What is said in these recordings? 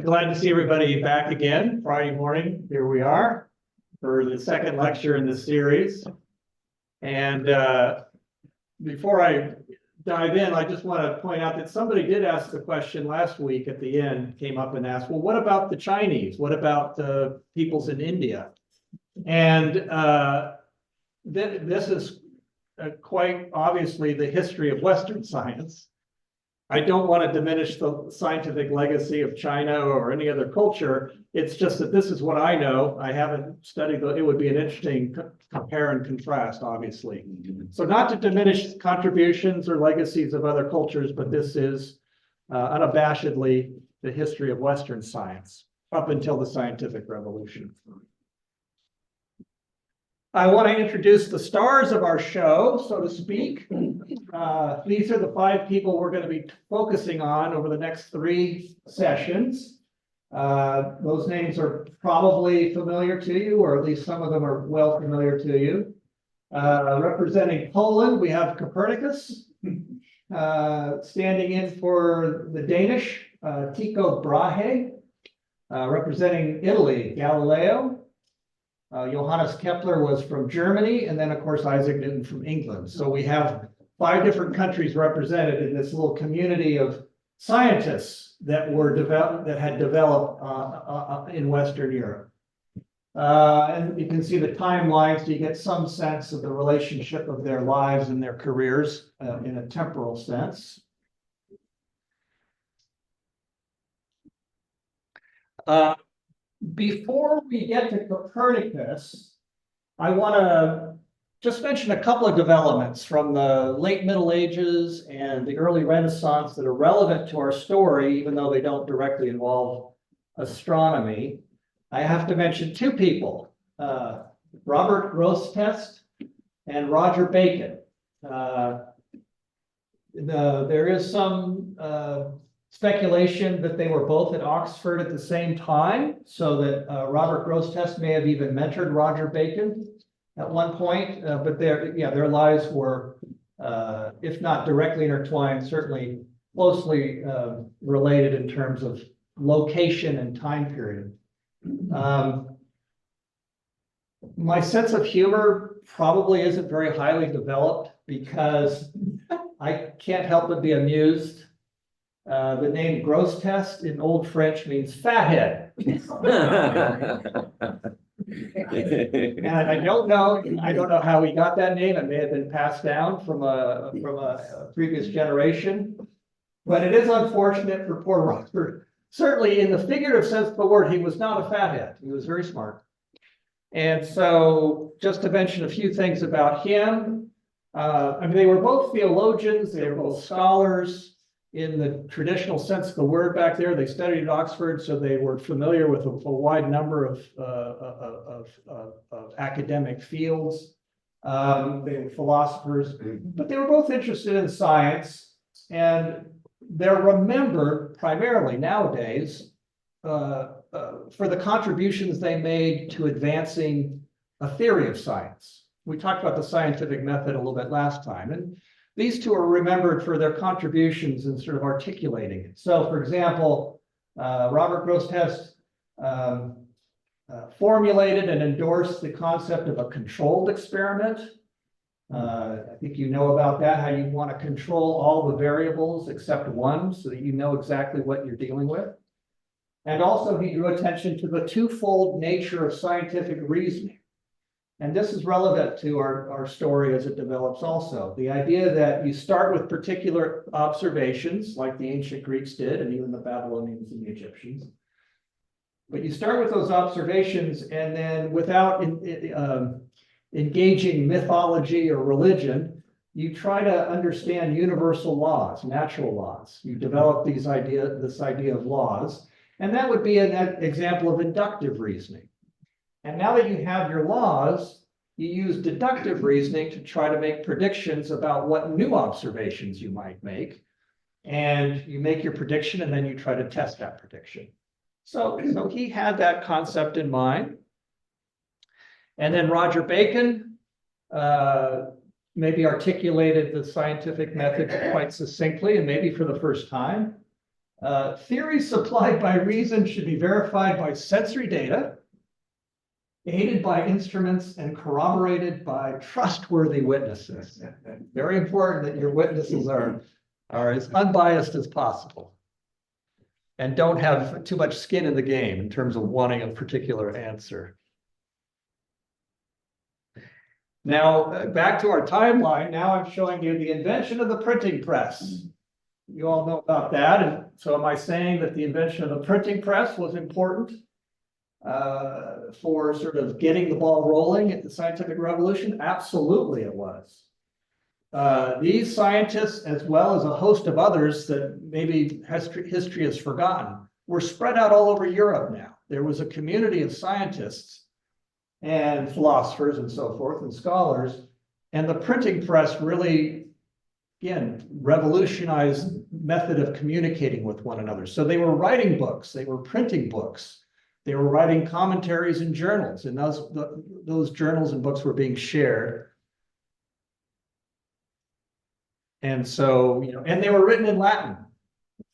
Glad to see everybody back again. Friday morning, here we are for the second lecture in this series. And before I dive in, I just want to point out that somebody did ask the question last week at the end, came up and asked, well, what about the Chinese? What about the peoples in India? And this is quite obviously the history of Western science. I don't want to diminish the scientific legacy of China or any other culture. It's just that this is what I know. I haven't studied, it would be an interesting compare and contrast, obviously. So not to diminish contributions or legacies of other cultures, but this is unabashedly the history of Western science up until the scientific revolution. I want to introduce the stars of our show, so to speak. These are the 5 people we're going to be focusing on over the next 3 sessions. Those names are probably familiar to you, or at least some of them are well familiar to you. Representing Poland, we have Copernicus. Standing in for the Danish, Tycho Brahe. Representing Italy, Galileo. Johannes Kepler was from Germany, and then of course Isaac Newton from England. So we have 5 different countries represented in this little community of scientists that had developed in Western Europe. And you can see the timelines, so you get some sense of the relationship of their lives and their careers in a temporal sense. Before we get to Copernicus, I want to just mention a couple of developments from the late Middle Ages and the early Renaissance that are relevant to our story, even though they don't directly involve astronomy. I have to mention 2 people, Robert Grosseteste and Roger Bacon. There is some speculation that they were both at Oxford at the same time, so that Robert Grosseteste may have even mentored Roger Bacon at one point, but their lives were, if not directly intertwined, certainly closely related in terms of location and time period. My sense of humor probably isn't very highly developed because I can't help but be amused. The name Grosseteste in Old French means fathead. And I don't know how he got that name. It may have been passed down from a previous generation, but it is unfortunate for poor Robert. Certainly in the figurative sense of the word, he was not a fathead. He was very smart. And so just to mention a few things about him, I mean, they were both theologians, they were both scholars. In the traditional sense of the word back there, they studied at Oxford, so they were familiar with a wide number of academic fields. They were philosophers, but they were both interested in science, and they're remembered primarily nowadays for the contributions they made to advancing a theory of science. We talked about the scientific method a little bit last time, and these 2 are remembered for their contributions in sort of articulating it. So, for example, Robert Grosseteste formulated and endorsed the concept of a controlled experiment. I think you know about that, how you want to control all the variables except one so that you know exactly what you're dealing with. And also he drew attention to the 2-fold nature of scientific reasoning. And this is relevant to our story as it develops also. The idea that you start with particular observations, like the ancient Greeks did, and even the Babylonians and the Egyptians. But you start with those observations, and then without engaging mythology or religion, you try to understand universal laws, natural laws. You develop this idea of laws, and that would be an example of inductive reasoning. And now that you have your laws, you use deductive reasoning to try to make predictions about what new observations you might make. And you make your prediction, and then you try to test that prediction. So he had that concept in mind. And then Roger Bacon maybe articulated the scientific method quite succinctly, and maybe for the first time. Theories supplied by reason should be verified by sensory data, aided by instruments, and corroborated by trustworthy witnesses. Very important that your witnesses are as unbiased as possible and don't have too much skin in the game in terms of wanting a particular answer. Now, back to our timeline. Now I'm showing you the invention of the printing press. You all know about that. And so am I saying that the invention of the printing press was important for sort of getting the ball rolling at the scientific revolution? Absolutely it was. These scientists, as well as a host of others that maybe history has forgotten, were spread out all over Europe now. There was a community of scientists and philosophers and so forth and scholars, and the printing press really, again, revolutionized method of communicating with one another. So they were writing books, they were printing books, they were writing commentaries in journals, and those journals and books were being shared. And so, and they were written in Latin.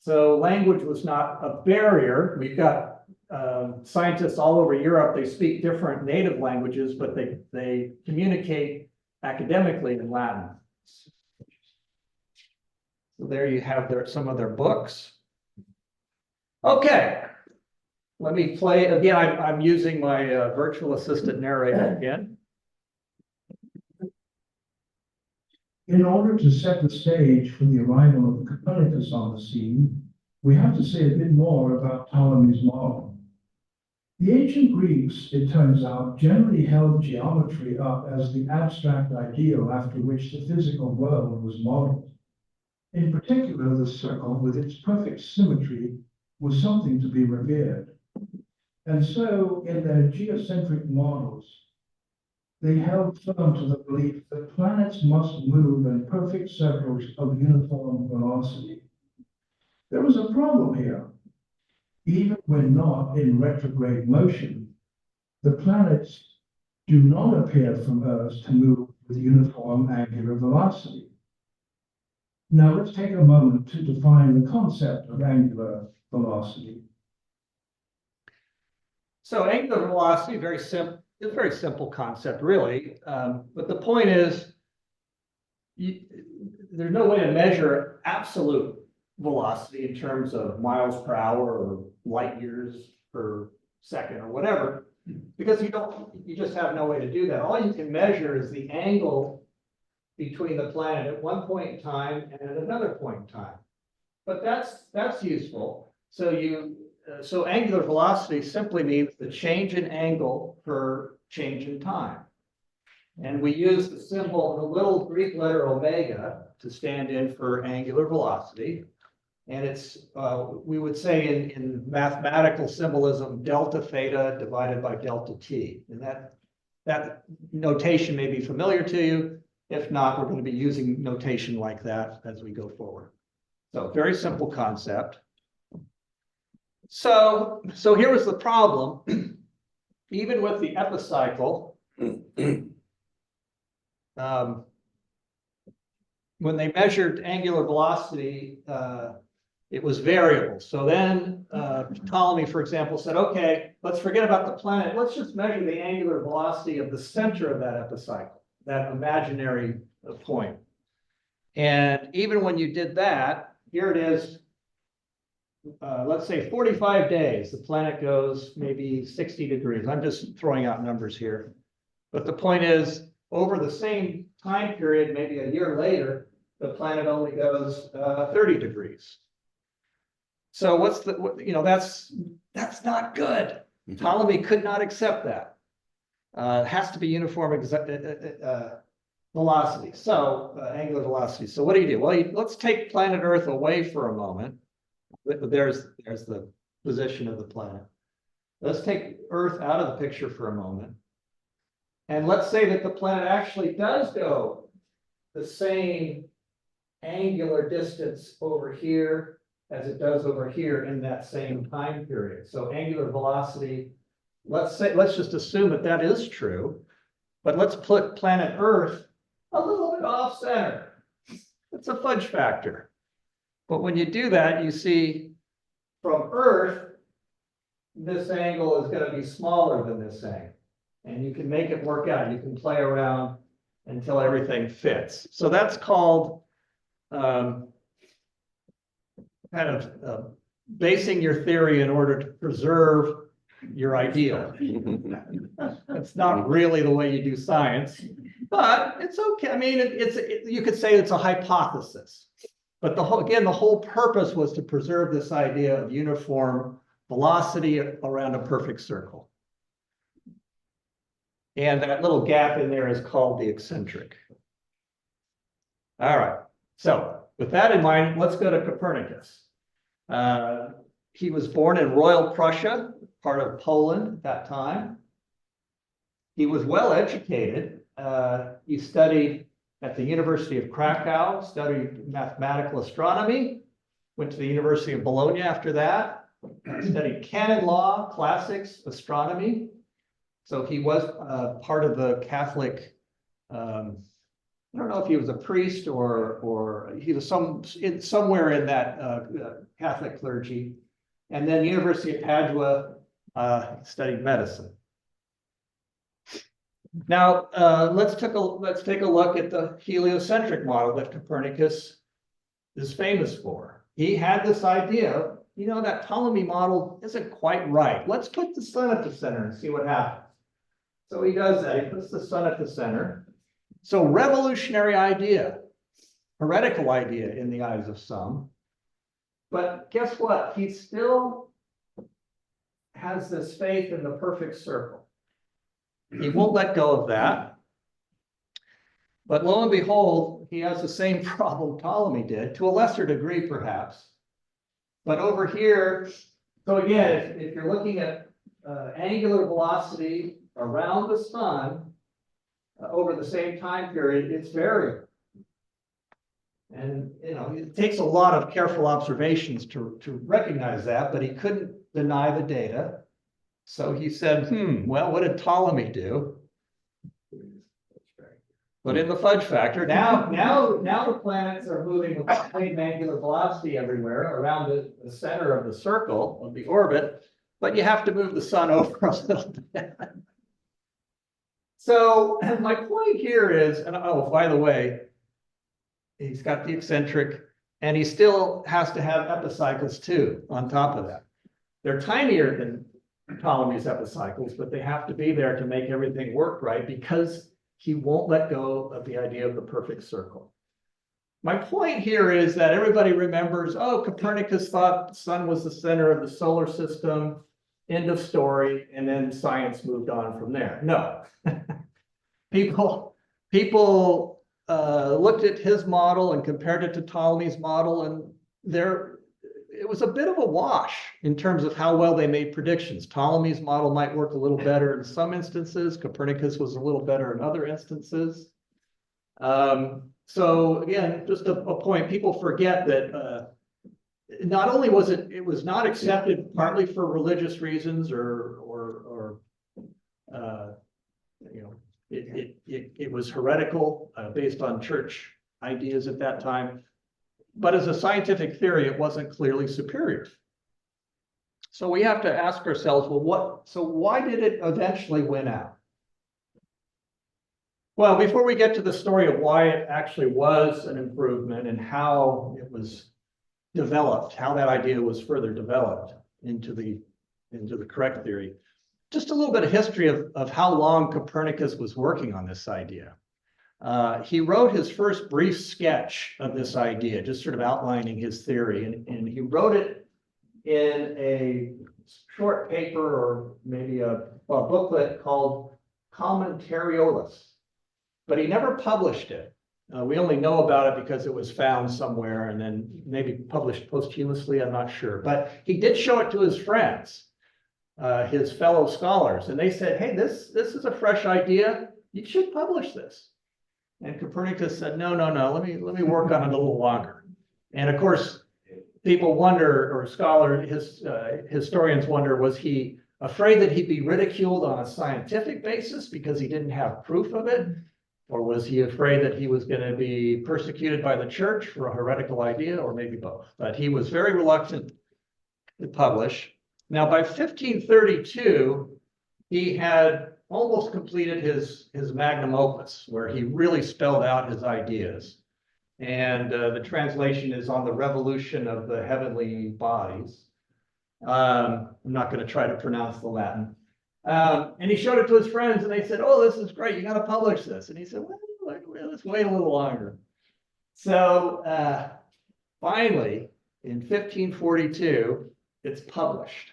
So language was not a barrier. We've got scientists all over Europe. They speak different native languages, but they communicate academically in Latin. So there you have some of their books. Okay, let me play again. I'm using my virtual assistant narrator again. In order to set the stage for the arrival of Copernicus on the scene, we have to say a bit more about Ptolemy's model. The ancient Greeks, it turns out, generally held geometry up as the abstract ideal after which the physical world was modeled. In particular, the circle, with its perfect symmetry, was something to be revered. And so, in their geocentric models, they held firm to the belief that planets must move in perfect circles of uniform velocity. There was a problem here. Even when not in retrograde motion, the planets do not appear from Earth to move with uniform angular velocity. Now let's take a moment to define the concept of angular velocity. So angular velocity, it's a very simple concept, really. But the point is, there's no way to measure absolute velocity in terms of miles per hour or light years per second or whatever, because you just have no way to do that. All you can measure is the angle between the planet at one point in time and at another point in time. But that's useful. So angular velocity simply means the change in angle per change in time. And we use the symbol, the little Greek letter omega, to stand in for angular velocity. And it's, we would say in mathematical symbolism, delta theta divided by delta t. And that notation may be familiar to you. If not, we're going to be using notation like that as we go forward. So very simple concept. So here was the problem. Even with the epicycle, when they measured angular velocity, it was variable. So then Ptolemy, for example, said, okay, let's forget about the planet. Let's just measure the angular velocity of the center of that epicycle, that imaginary point. And even when you did that, here it is, let's say 45 days, the planet goes maybe 60 degrees. I'm just throwing out numbers here. But the point is, over the same time period, maybe a year later, the planet only goes 30 degrees. So what's that's not good. Ptolemy could not accept that. It has to be uniform velocity. So angular velocity. So what do you do? Well, let's take planet Earth away for a moment. There's the position of the planet. Let's take Earth out of the picture for a moment. And let's say that the planet actually does go the same angular distance over here as it does over here in that same time period. So angular velocity, let's just assume that is true, but let's put planet Earth a little bit off center. It's a fudge factor. But when you do that, you see from Earth, this angle is going to be smaller than this angle. And you can make it work out. You can play around until everything fits. So that's called kind of basing your theory in order to preserve your ideal. That's not really the way you do science, but it's okay. I mean, you could say it's a hypothesis, but the whole purpose was to preserve this idea of uniform velocity around a perfect circle. And that little gap in there is called the eccentric. All right. So with that in mind, let's go to Copernicus. He was born in Royal Prussia, part of Poland at that time. He was well educated. He studied at the University of Krakow, studied mathematical astronomy, went to the University of Bologna after that, studied canon law, classics, astronomy. So he was part of the Catholic, I don't know if he was a priest or he was somewhere in that Catholic clergy. And then University of Padua, studied medicine. Now, let's take a look at the heliocentric model that Copernicus is famous for. He had this idea, that Ptolemy model isn't quite right. Let's put the sun at the center and see what happens. So he does that. He puts the sun at the center. So revolutionary idea, heretical idea in the eyes of some. But guess what? He still has this faith in the perfect circle. He won't let go of that. But lo and behold, he has the same problem Ptolemy did, to a lesser degree perhaps. But over here, so again, if you're looking at angular velocity around the sun over the same time period, it's variable. And it takes a lot of careful observations to recognize that, but he couldn't deny the data. So he said, well, what did Ptolemy do? But in the fudge factor, now the planets are moving with the same angular velocity everywhere around the center of the circle of the orbit, but you have to move the sun over a little bit. So my point here is, and oh, by the way, he's got the eccentric, and he still has to have epicycles too, on top of that. They're tinier than Ptolemy's epicycles, but they have to be there to make everything work right because he won't let go of the idea of the perfect circle. My point here is that everybody remembers, oh, Copernicus thought the sun was the center of the solar system, end of story, and then science moved on from there. No. People looked at his model and compared it to Ptolemy's model, and it was a bit of a wash in terms of how well they made predictions. Ptolemy's model might work a little better in some instances. Copernicus was a little better in other instances. So again, just a point, people forget that not only was it was not accepted partly for religious reasons it was heretical based on church ideas at that time. But as a scientific theory, it wasn't clearly superior. So we have to ask ourselves, well, why did it eventually win out? Well, before we get to the story of why it actually was an improvement and how it was developed, how that idea was further developed into the correct theory, just a little bit of history of how long Copernicus was working on this idea. He wrote his first brief sketch of this idea, just sort of outlining his theory, and he wrote it in a short paper or maybe a booklet called Commentariolus, but he never published it. We only know about it because it was found somewhere and then maybe published posthumously, I'm not sure. But he did show it to his friends, his fellow scholars, and they said, hey, this is a fresh idea. You should publish this. And Copernicus said, no, let me work on it a little longer. And of course, people wonder, or historians wonder, was he afraid that he'd be ridiculed on a scientific basis because he didn't have proof of it? Or was he afraid that he was going to be persecuted by the church for a heretical idea, or maybe both? But he was very reluctant to publish. Now, by 1532, he had almost completed his magnum opus, where he really spelled out his ideas. And the translation is on the revolution of the heavenly bodies. I'm not going to try to pronounce the Latin. And he showed it to his friends, and they said, "Oh, this is great. You got to publish this." And he said, "Well, let's wait a little longer." So finally, in 1542, it's published.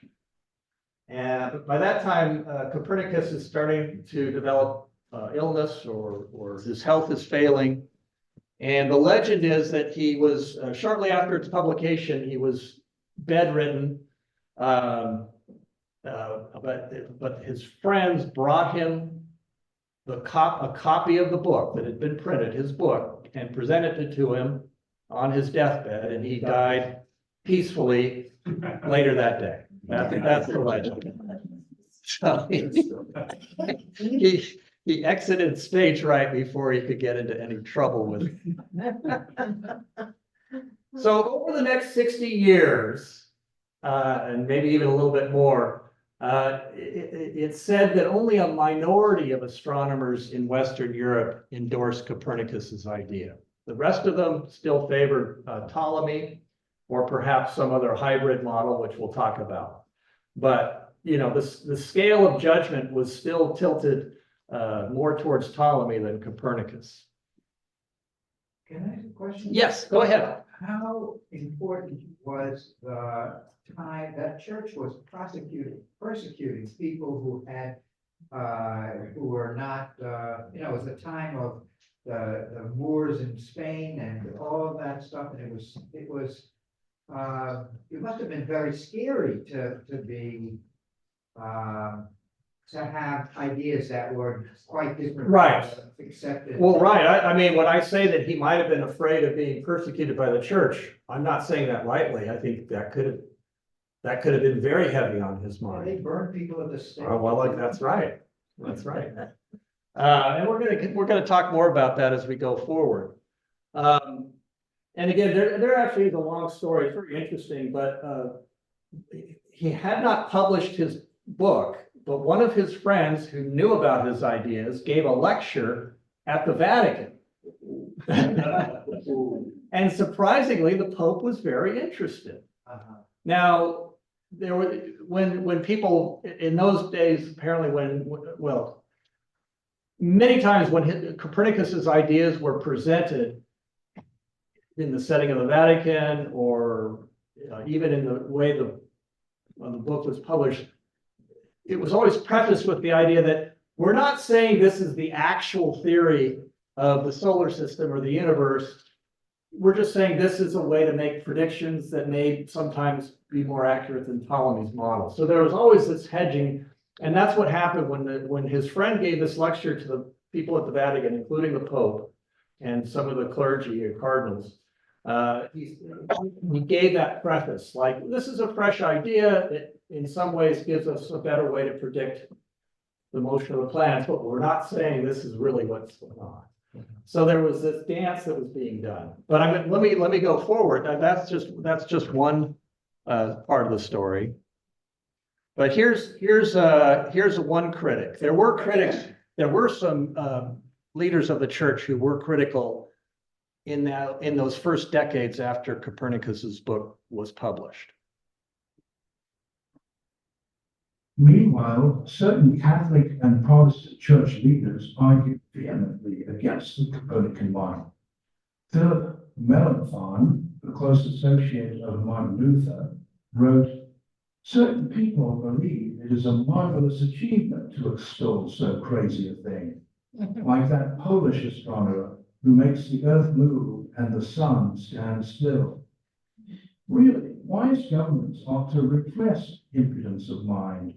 And by that time, Copernicus is starting to develop illness, or his health is failing. And the legend is that he was, shortly after its publication, he was bedridden. But his friends brought him a copy of the book that had been printed, his book, and presented it to him on his deathbed, and he died peacefully later that day. That's the legend. So he exited stage right before he could get into any trouble with it. So over the next 60 years, and maybe even a little bit more, it's said that only a minority of astronomers in Western Europe endorsed Copernicus's idea. The rest of them still favored Ptolemy, or perhaps some other hybrid model, which we'll talk about. But the scale of judgment was still tilted more towards Ptolemy than Copernicus. Can I ask a question? Yes, go ahead. How important was the time that church was persecuting people who had, who were not, it was a time of the Moors in Spain and all of that stuff, and it must have been very scary to have ideas that were quite different. Right. Accepted. Well, right. I mean, when I say that he might have been afraid of being persecuted by the church, I'm not saying that lightly. I think that could have been very heavy on his Yeah, mind. they burned people at the stake. Oh, well, that's right. That's right. And we're gonna talk more about that as we go forward. And again, there actually is a long story. It's very interesting, but he had not published his book, but one of his friends who knew about his ideas gave a lecture at the Vatican. And surprisingly, the Pope was very interested. Now, there were when people in those days, apparently many times when Copernicus's ideas were presented in the setting of the Vatican, or even in the way when the book was published, it was always prefaced with the idea that we're not saying this is the actual theory of the solar system or the universe. We're just saying this is a way to make predictions that may sometimes be more accurate than Ptolemy's model. So there was always this hedging, and that's what happened when his friend gave this lecture to the people at the Vatican, including the Pope and some of the clergy or cardinals. He gave that preface, like, this is a fresh idea. It in some ways gives us a better way to predict the motion of the planets, but we're not saying this is really what's going on. So there was this dance that was being done. But let me go forward. That's just one part of the story. But here's one critic. There were critics. There were some leaders of the church who were critical in those first decades after Copernicus's book was published. Meanwhile, certain Catholic and Protestant church leaders argued vehemently against the Copernican model. Philip Melanchthon, a close associate of Martin Luther, wrote, "Certain people believe it is a marvelous achievement to extol so crazy a thing, like that Polish astronomer who makes the earth move and the sun stand still. Really, wise governments ought to repress impudence of mind."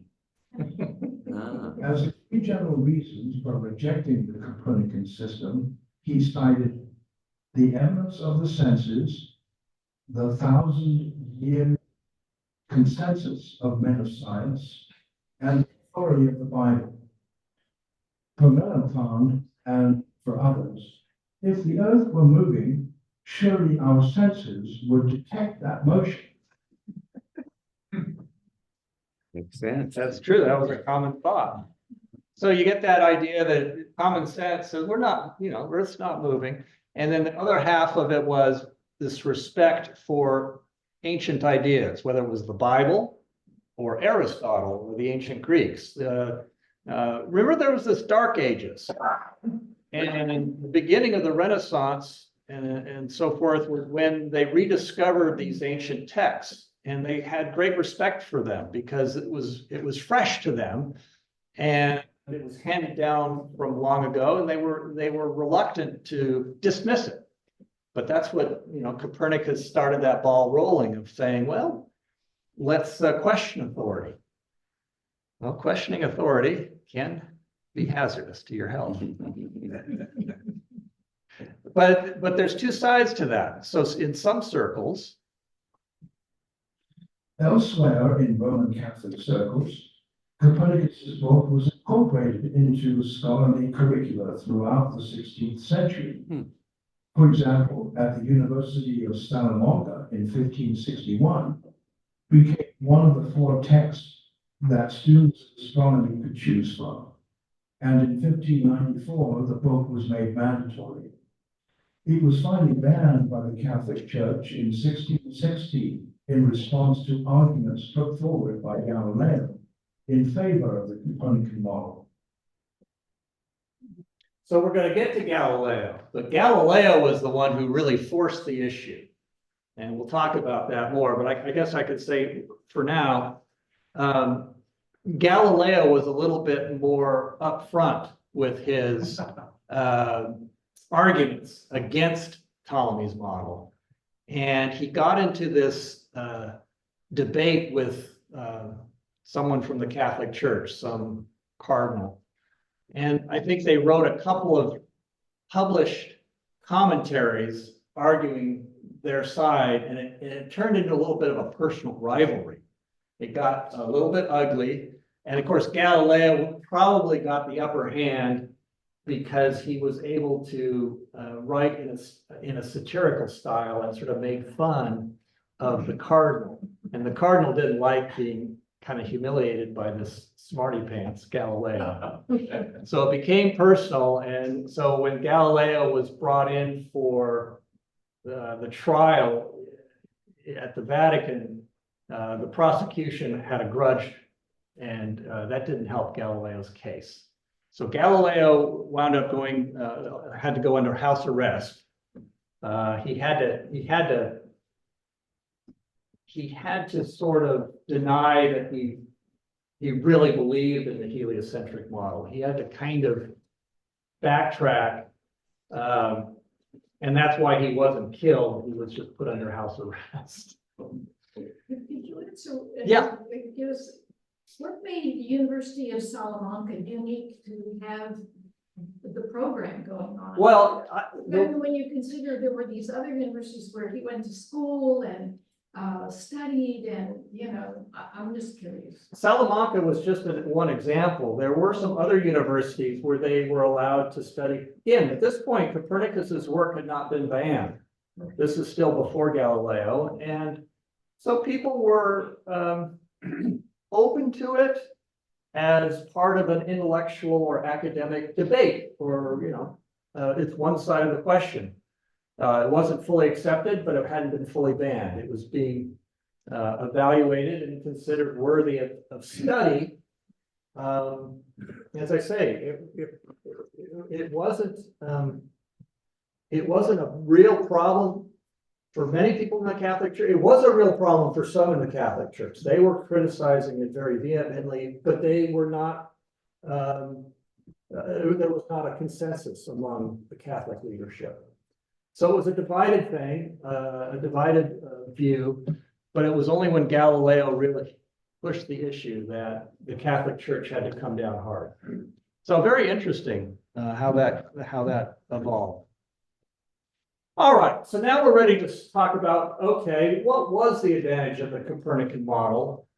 As the three general reasons for rejecting the Copernican system, he cited the eminence of the senses, the 1,000-year consensus of men of science, and the authority of the Bible. For Melanchthon and for others, if the earth were moving, surely our senses would detect that motion. Makes sense. That's true. That was a common thought. So you get that idea that common sense says we're not, Earth's not moving. And then the other half of it was this respect for ancient ideas, whether it was the Bible or Aristotle or the ancient Greeks. Remember, there was this Dark Ages. And in the beginning of the Renaissance and so forth, when they rediscovered these ancient texts, and they had great respect for them because it was fresh to them, and it was handed down from long ago, and they were reluctant to dismiss it. But that's what Copernicus started that ball rolling of saying, well, let's question authority. Well, questioning authority can be hazardous to your health. But there's two sides to that. So in some circles, Elsewhere in Roman Catholic circles, Copernicus's book was incorporated into scholarly curricula throughout the 16th century. For example, at the University of Salamanca in 1561, became one of the 4 texts that students of astronomy could choose from. And in 1594, the book was made mandatory. It was finally banned by the Catholic Church in 1616 in response to arguments put forward by Galileo in favor of the Copernican model. so we're going to get to Galileo, but Galileo was the one who really forced the issue. And we'll talk about that more, but I guess I could say for now, Galileo was a little bit more upfront with his arguments against Ptolemy's model. And he got into this debate with someone from the Catholic Church, some cardinal. And I think they wrote a couple of published commentaries arguing their side, and it turned into a little bit of a personal rivalry. It got a little bit ugly. And of course, Galileo probably got the upper hand because he was able to write in a satirical style and sort of make fun of the cardinal. And the cardinal didn't like being kind of humiliated by this smarty pants Galileo. So it became personal. And so when Galileo was brought in for the trial at the Vatican, the prosecution had a grudge, and that didn't help Galileo's case. So Galileo wound up had to go under house arrest. He had to sort of deny that he really believed in the heliocentric model. He had to kind of backtrack, and that's why he wasn't killed. He was just put under house arrest. Could you answer? Yeah. Give us, what made the University of Salamanca unique to have the program going on? Well, When you consider there were these other universities where he went to school and studied, and I'm just curious. Salamanca was just one example. There were some other universities where they were allowed to study. Again, at this point, Copernicus's work had not been banned. This is still before Galileo, and so people were open to it as part of an intellectual or academic debate, or it's one side of the question. It wasn't fully accepted, but it hadn't been fully banned. It was being evaluated and considered worthy of study. As I say, it wasn't a real problem for many people in the Catholic Church. It was a real problem for some in the Catholic Church. They were criticizing it very vehemently, but they were not. There was not a consensus among the Catholic leadership. So it was a divided thing, a divided view, but it was only when Galileo really pushed the issue that the Catholic Church had to come down hard. So very interesting how that evolved. All right, so now we're ready to talk about, okay, what was the advantage of the Copernican model?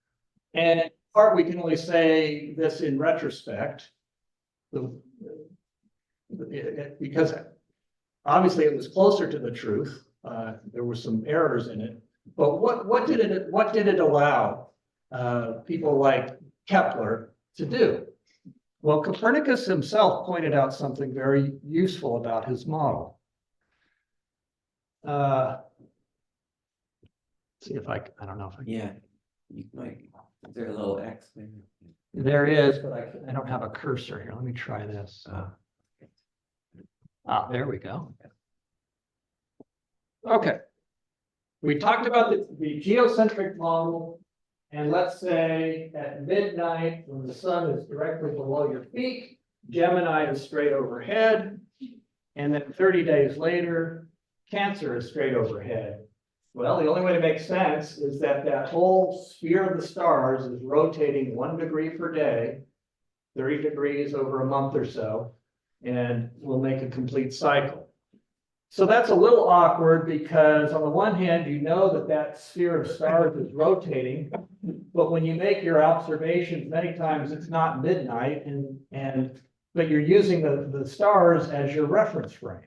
And in part, we can only say this in retrospect, because obviously it was closer to the truth. There were some errors in it, but what did it allow? people like Kepler to do. Well, Copernicus himself pointed out something very useful about his model. See if I don't know if I Yeah, you might, is there a little X there? there is, but I don't have a cursor here. Let me try this. There we go. Okay. We talked about the geocentric model, and let's say at midnight, when the sun is directly below your feet, Gemini is straight overhead, and then 30 days later, Cancer is straight overhead. Well, the only way to make sense is that that whole sphere of the stars is rotating 1 degree per day, 30 degrees over a month or so, and we'll make a complete cycle. So that's a little awkward because on the one hand, you know that that sphere of stars is rotating, but when you make your observations, many times it's not midnight, but you're using the stars as your reference frame.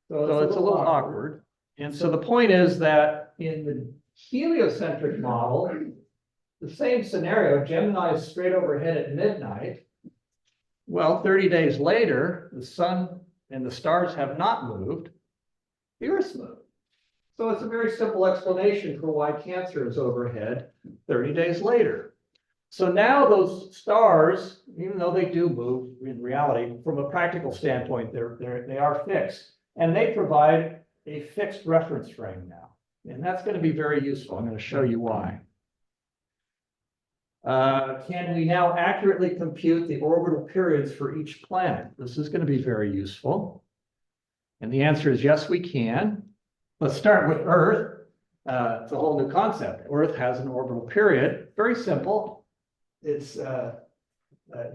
So it's a little awkward. And so the point is that in the heliocentric model, the same scenario, Gemini is straight overhead at midnight. Well, 30 days later, the sun and the stars have not moved, the Earth's moved. So it's a very simple explanation for why Cancer is overhead 30 days later. So now those stars, even though they do move in reality, from a practical standpoint, they are fixed. And they provide a fixed reference frame now. And that's going to be very useful. I'm going to show you why. Can we now accurately compute the orbital periods for each planet? This is going to be very useful. And the answer is yes, we can. Let's start with Earth. It's a whole new concept. Earth has an orbital period. Very simple. It's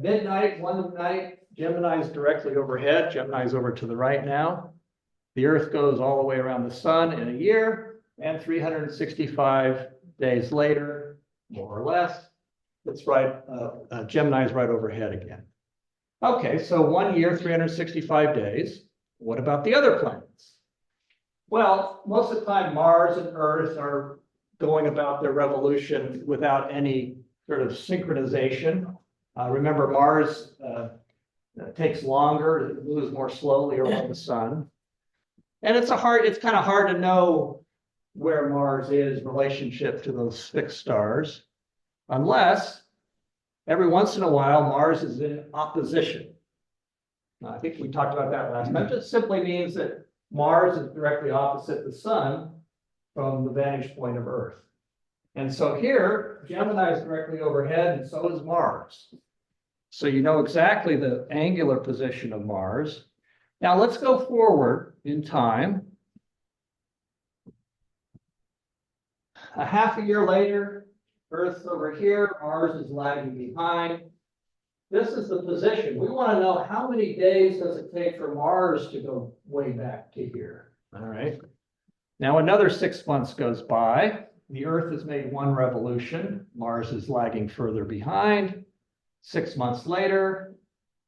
midnight, one night. Gemini is directly overhead. Gemini is over to the right now. The Earth goes all the way around the sun in a year, and 365 days later, more or less, it's right, Gemini is right overhead again. Okay, so 1 year, 365 days. What about the other planets? Well, most of the time, Mars and Earth are going about their revolution without any sort of synchronization. Remember, Mars takes longer, it moves more slowly around the sun. And it's kind of hard to know where Mars is in relationship to those fixed stars, unless every once in a while Mars is in opposition. I think we talked about that last time. It just simply means that Mars is directly opposite the sun from the vantage point of Earth. And so here, Gemini is directly overhead, and so is Mars. So you know exactly the angular position of Mars. Now let's go forward in time. A half a year later, Earth's over here, Mars is lagging behind. This is the position. We want to know how many days does it take for Mars to go way back to here. All right. Now another 6 months goes by. The Earth has made one revolution. Mars is lagging further behind. 6 months later,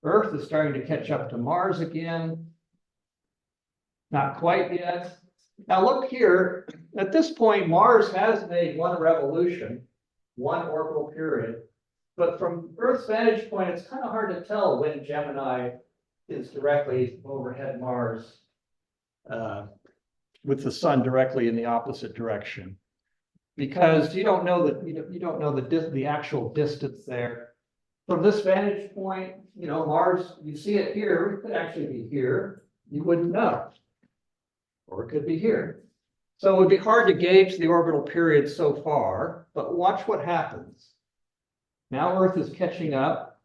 Earth is starting to catch up to Mars again. Not quite yet. Now look here. At this point, Mars has made one revolution, one orbital period. But from Earth's vantage point, it's kind of hard to tell when Gemini is directly overhead Mars with the sun directly in the opposite direction, because you don't know the actual distance there. From this vantage point, you know, Mars, you see it here, it could actually be here. You wouldn't know. Or it could be here. So it would be hard to gauge the orbital period so far, but watch what happens. Now Earth is catching up.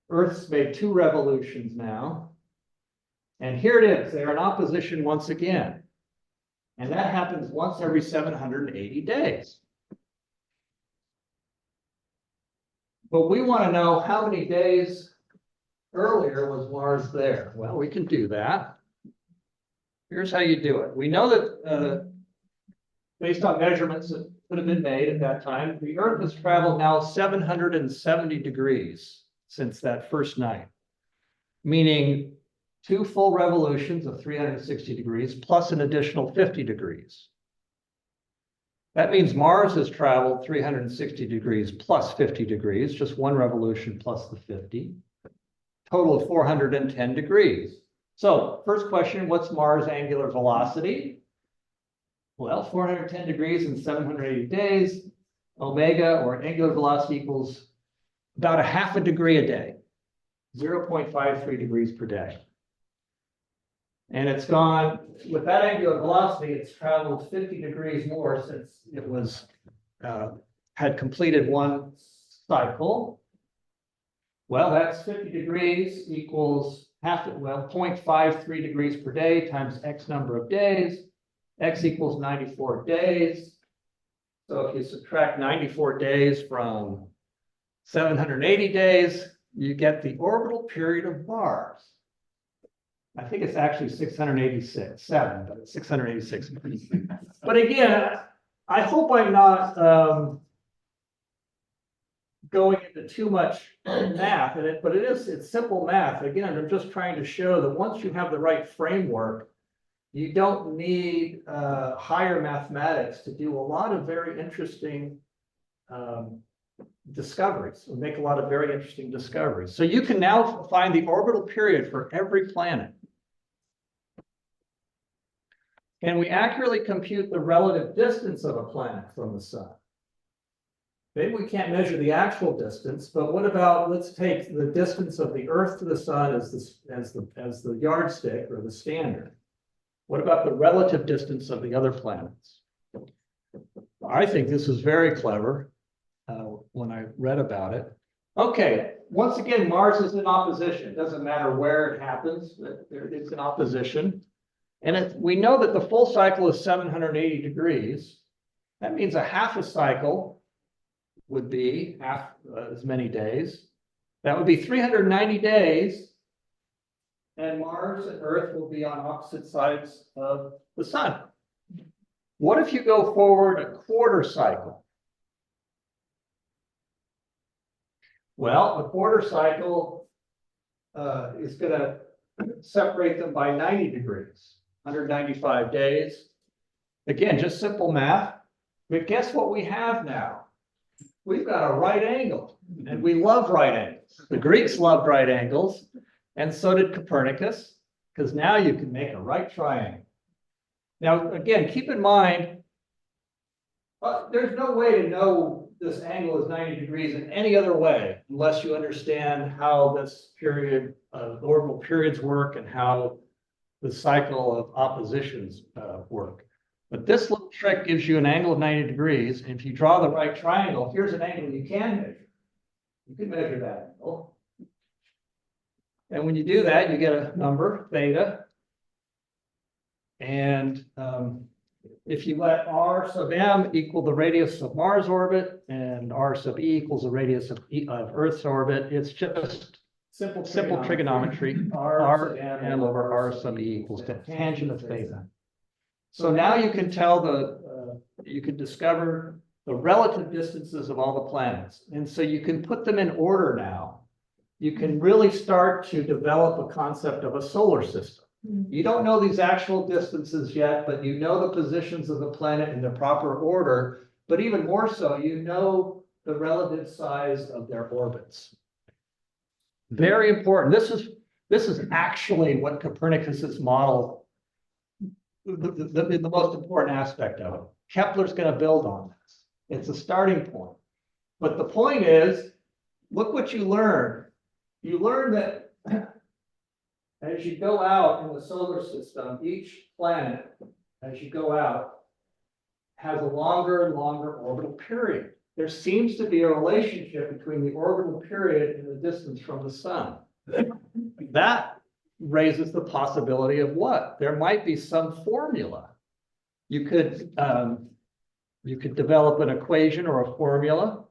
Earth's made two revolutions now. And here it is, they're in opposition once again. And that happens once every 780 days. But we want to know how many days earlier was Mars there. Well, we can do that. Here's how you do it. We know that based on measurements that could have been made at that time, the Earth has traveled now 770 degrees since that first night, meaning 2 full revolutions of 360 degrees plus an additional 50 degrees. That means Mars has traveled 360 degrees plus 50 degrees, just one revolution plus the 50, total of 410 degrees. So first question, what's Mars' angular velocity? Well, 410 degrees in 780 days, omega or angular velocity equals about a half a degree a day, 0.53 degrees per day. And it's gone, with that angular velocity, it's traveled 50 degrees more since it was, had completed one cycle. Well, that's 50 degrees equals half, well, 0.53 degrees per day times X number of days. X equals 94 days. So if you subtract 94 days from 780 days, you get the orbital period of Mars. I think it's actually 686, but it's 686. But again, I hope I'm not going into too much math in it, but it's simple math. Again, I'm just trying to show that once you have the right framework, you don't need higher mathematics to do a lot of very interesting discoveries, or make a lot of very interesting discoveries. So you can now find the orbital period for every planet. Can we accurately compute the relative distance of a planet from the sun? Maybe we can't measure the actual distance, but what about, let's take the distance of the Earth to the sun as the yardstick or the standard. What about the relative distance of the other planets? I think this is very clever when I read about it. Okay, once again, Mars is in opposition. It doesn't matter where it happens, it's in opposition. And we know that the full cycle is 780 degrees. That means a half a cycle would be half as many days. That would be 390 days. And Mars and Earth will be on opposite sides of the sun. What if you go forward a quarter cycle? Well, a quarter cycle is going to separate them by 90 degrees. 195 days. Again, just simple math. But guess what we have now? We've got a right angle, and we love right angles. The Greeks loved right angles, and so did Copernicus, because now you can make a right triangle. Now, again, keep in mind, there's no way to know this angle is 90 degrees in any other way, unless you understand how this period of orbital periods work and how the cycle of oppositions work. But this little trick gives you an angle of 90 degrees. And if you draw the right triangle, here's an angle you can measure. You can measure that angle. And when you do that, you get a number, theta. And if you let r sub m equal the radius of Mars orbit and r sub e equals the radius of Earth's orbit, it's just simple trigonometry. R m over r sub e equals the tangent of theta. So now you can tell you can discover the relative distances of all the planets. And so you can put them in order now. You can really start to develop a concept of a solar system. You don't know these actual distances yet, but you know the positions of the planet in the proper order. But even more so, you know the relative size of their orbits. Very important. This is actually what Copernicus's model, the most important aspect of it. Kepler's going to build on this. It's a starting point. But the point is, look what you learned. You learn that as you go out in the solar system, each planet, as you go out, has a longer and longer orbital period. There seems to be a relationship between the orbital period and the distance from the sun. That raises the possibility of what? There might be some formula. You could develop an equation or a formula,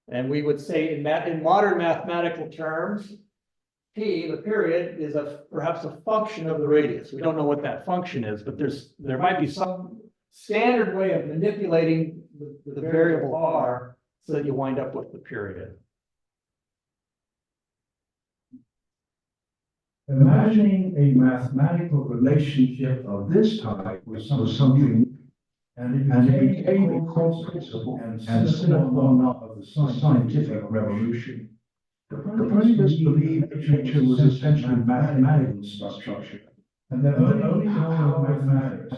and we would say in modern mathematical terms, P, the period, is perhaps a function of the radius. We don't know what that function is, but there might be some standard way of manipulating the variable r so that you wind up with the period. Imagining a mathematical relationship of this type with something and it became a core principle and sine qua non of the scientific revolution. Copernicus believed that nature was essentially mathematical structure, and that only the power of mathematics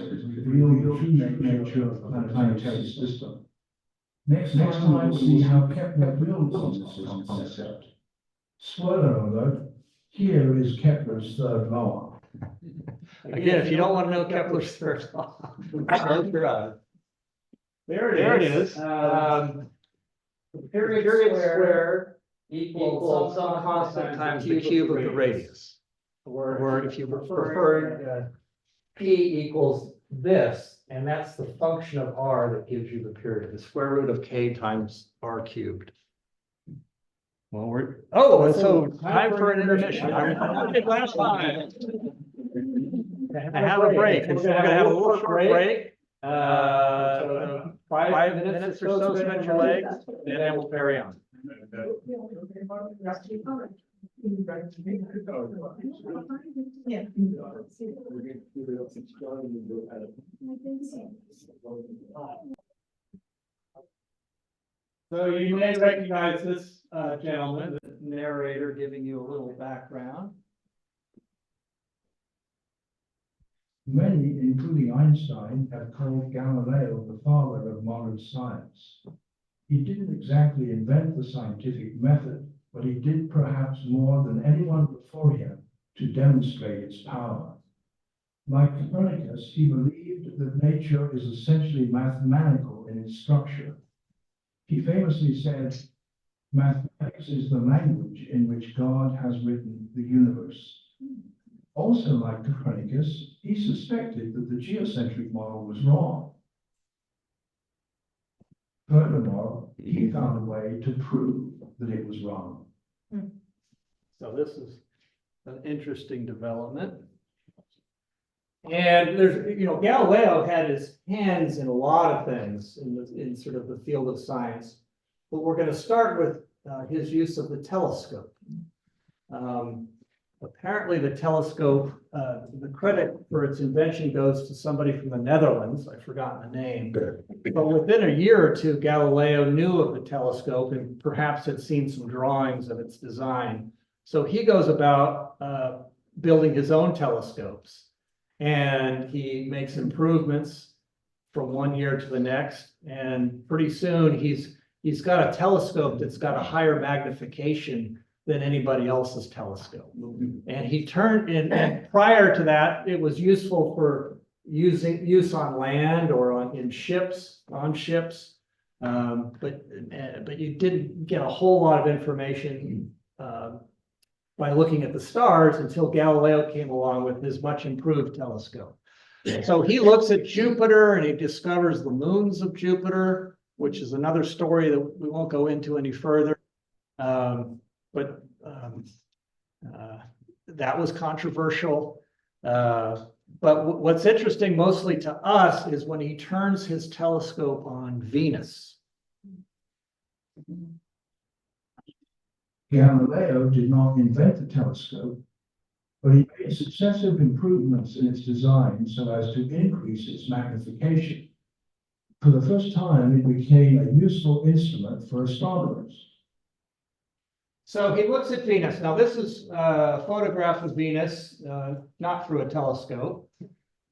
revealed the true nature of the planetary system. Next time we'll see how Kepler builds on this concept. Spoiler alert, here is Kepler's third law. Again, if you don't want to know Kepler's third law, close your eyes. There it is. Period squared equals some constant times the cube of the radius. Or if you prefer, P equals this, and that's the function of R that gives you the period, the square root of K times R cubed. Well, and so time for an intermission. I did last time. I have a break, and so we're gonna have a little short break. 5 minutes or so, stretch your legs, and then we'll carry on. So you may recognize this gentleman, the narrator, giving you a little background. Many, including Einstein, have called Galileo the father of modern science. He didn't exactly invent the scientific method, but he did perhaps more than anyone before him to demonstrate its power. Like Copernicus, he believed that nature is essentially mathematical in its structure. He famously said, "Mathematics is the language in which God has written the universe." Also, like Copernicus, he suspected that the geocentric model was wrong. Furthermore, he found a way to prove that it was wrong. So this is an interesting development. And there's, Galileo had his hands in a lot of things in sort of the field of science. But we're going to start with his use of the telescope. Apparently the telescope, the credit for its invention goes to somebody from the Netherlands. I've forgotten the name. But within a year or two, Galileo knew of the telescope and perhaps had seen some drawings of its design. So he goes about building his own telescopes. And he makes improvements from one year to the next. And pretty soon he's got a telescope that's got a higher magnification than anybody else's telescope. And he turned in, and prior to that, it was useful for use on land or on ships. But you didn't get a whole lot of information by looking at the stars until Galileo came along with his much improved telescope. So he looks at Jupiter and he discovers the moons of Jupiter, which is another story that we won't go into any further. But that was controversial. But what's interesting mostly to us is when he turns his telescope on Venus. Galileo did not invent the telescope, but he made successive improvements in its design so as to increase its magnification. For the first time, it became a useful instrument for astronomers. So he looks at Venus. Now, this is a photograph of Venus, not through a telescope.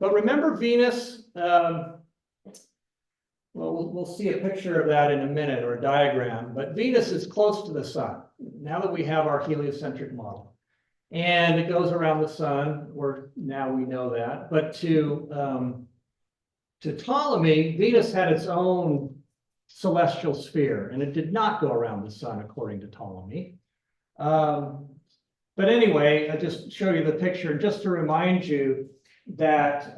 But remember Venus, well, we'll see a picture of that in a minute, or a diagram. But Venus is close to the sun, now that we have our heliocentric model. And it goes around the sun, or now we know that. But to Ptolemy, Venus had its own celestial sphere, and it did not go around the sun, according to Ptolemy. But anyway, I just show you the picture just to remind you that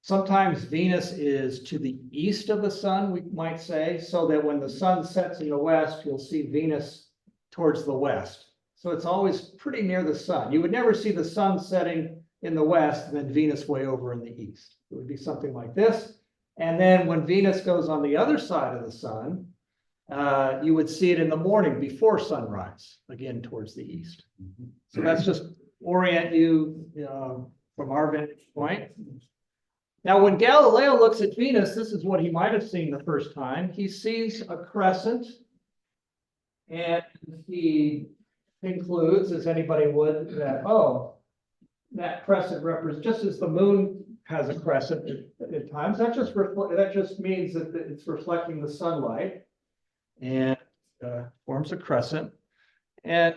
sometimes Venus is to the east of the sun, we might say, so that when the sun sets in the west, you'll see Venus towards the west. So it's always pretty near the sun. You would never see the sun setting in the west and then Venus way over in the east. It would be something like this. And then when Venus goes on the other side of the sun, you would see it in the morning before sunrise, again towards the east. So that's just orient you from our vantage point. Now, when Galileo looks at Venus, this is what he might have seen the first time. He sees a crescent, and he concludes, as anybody would, that, oh, that crescent represents, just as the moon has a crescent at times, that just means that it's reflecting the sunlight and forms a crescent. And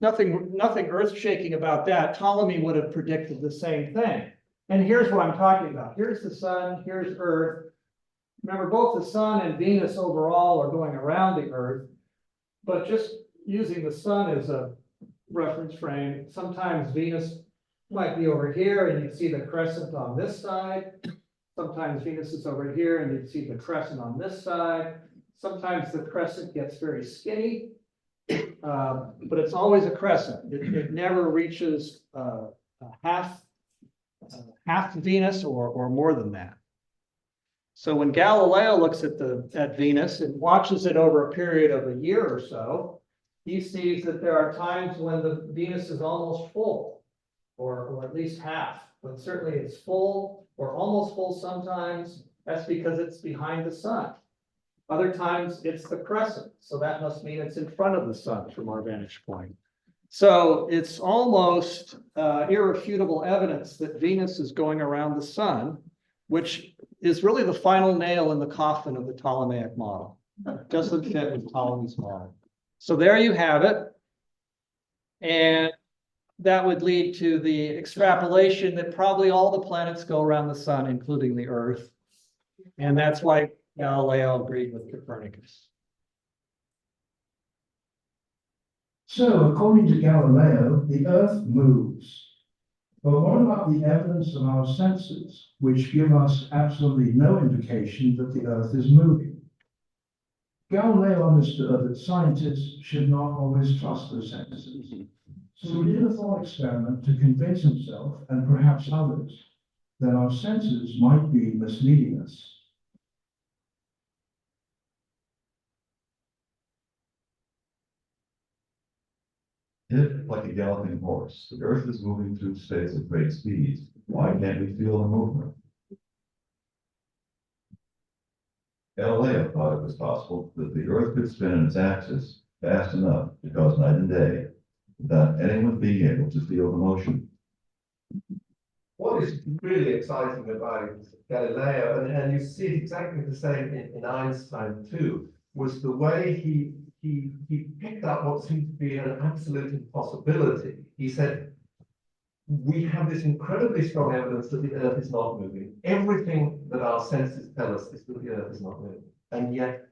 nothing earth-shaking about that. Ptolemy would have predicted the same thing. And here's what I'm talking about. Here's the sun, here's Earth. Remember, both the sun and Venus overall are going around the Earth, but just using the sun as a reference frame, sometimes Venus might be over here and you'd see the crescent on this side. Sometimes Venus is over here and you'd see the crescent on this side. Sometimes the crescent gets very skinny. But it's always a crescent. It never reaches half Venus or more than that. So when Galileo looks at Venus and watches it over a period of a year or so, he sees that there are times when the Venus is almost full, or at least half. But certainly it's full or almost full sometimes. That's because it's behind the sun. Other times it's the crescent, so that must mean it's in front of the sun from our vantage point. So it's almost irrefutable evidence that Venus is going around the sun, which is really the final nail in the coffin of the Ptolemaic model. It doesn't fit with Ptolemy's model. So there you have it. And that would lead to the extrapolation that probably all the planets go around the sun, including the Earth. And that's why Galileo agreed with Copernicus. So, according to Galileo, the Earth moves. But what about the evidence of our senses, which give us absolutely no indication that the Earth is moving? Galileo understood that scientists should not always trust their senses. So he did a thought experiment to convince himself, and perhaps others, that our senses might be misleading us. If, like a galloping horse, the Earth is moving through space at great speeds, why can't we feel the movement? Galileo thought it was possible that the Earth could spin in its axis fast enough to cause night and day without anyone being able to feel the motion. What is really exciting about Galileo, and you see it exactly the same in Einstein too, was the way he picked up what seemed to be an absolute impossibility. He said, we have this incredibly strong evidence that the Earth is not moving. Everything that our senses tell us is that the Earth is not moving. And yet,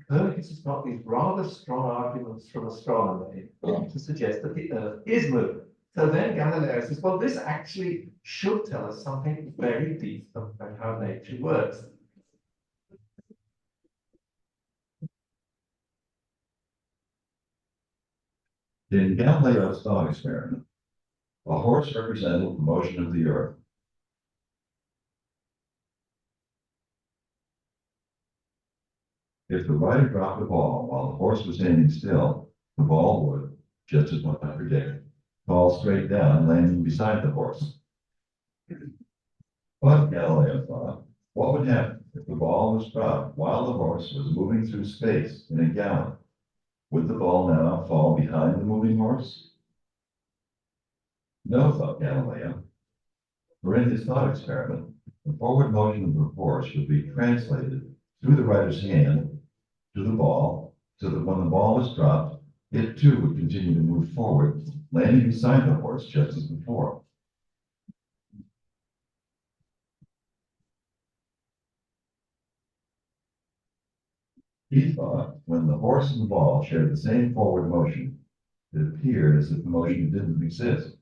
Copernicus has got these rather strong arguments from astronomy to suggest that the Earth is moving. So then Galileo says, well, this actually should tell us something very deep about how nature works. In Galileo's thought experiment, a horse represented the motion of the Earth. If the rider dropped the ball while the horse was standing still, the ball would, just as one might predict, fall straight down, landing beside the horse. But Galileo thought, what would happen if the ball was dropped while the horse was moving through space in a gallop? Would the ball now fall behind the moving horse? No, thought Galileo. For in his thought experiment, the forward motion of the horse would be translated through the rider's hand to the ball, so that when the ball was dropped, it too would continue to move forward, landing beside the horse just as before. He thought when the horse and the ball shared the same forward motion, it appeared as if the motion didn't exist.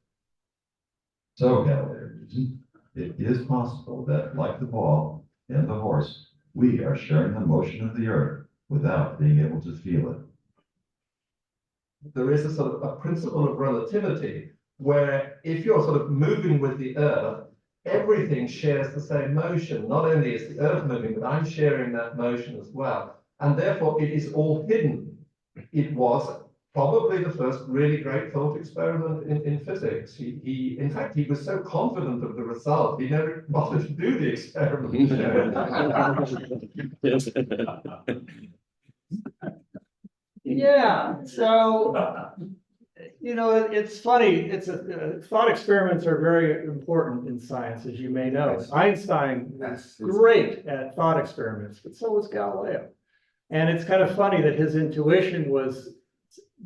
So, Galileo reasoned, it is possible that, like the ball and the horse, we are sharing the motion of the Earth without being able to feel it. There is a sort of a principle of relativity where if you're sort of moving with the Earth, everything shares the same motion. Not only is the Earth moving, but I'm sharing that motion as well. And therefore it is all hidden. It was probably the first really great thought experiment in physics. In fact, he was so confident of the result, he never bothered to do the experiment. Yeah, so, it's funny, thought experiments are very important in science, as you may know. Yes. Einstein was great at thought experiments, but so was Galileo. And it's kind of funny that his intuition was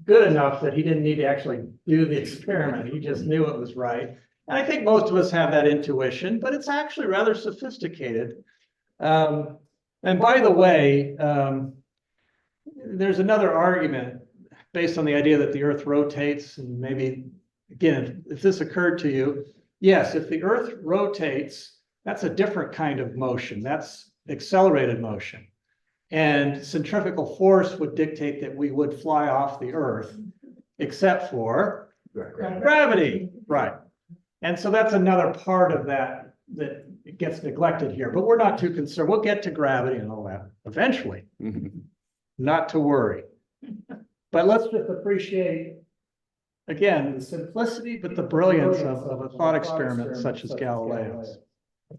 good enough that he didn't need to actually do the experiment. He just knew it was right. And I think most of us have that intuition, but it's actually rather sophisticated. And by the way, there's another argument based on the idea that the Earth rotates, and maybe, again, if this occurred to you, yes, if the Earth rotates, that's a different kind of motion. That's accelerated motion. And centrifugal force would dictate that we would fly off the Earth, except for gravity, right? And so that's another part of that gets neglected here, but we're not too concerned. We'll get to gravity and all that eventually. Not to worry. But let's just appreciate, again, the simplicity, but the brilliance of a thought experiment such as Galileo's.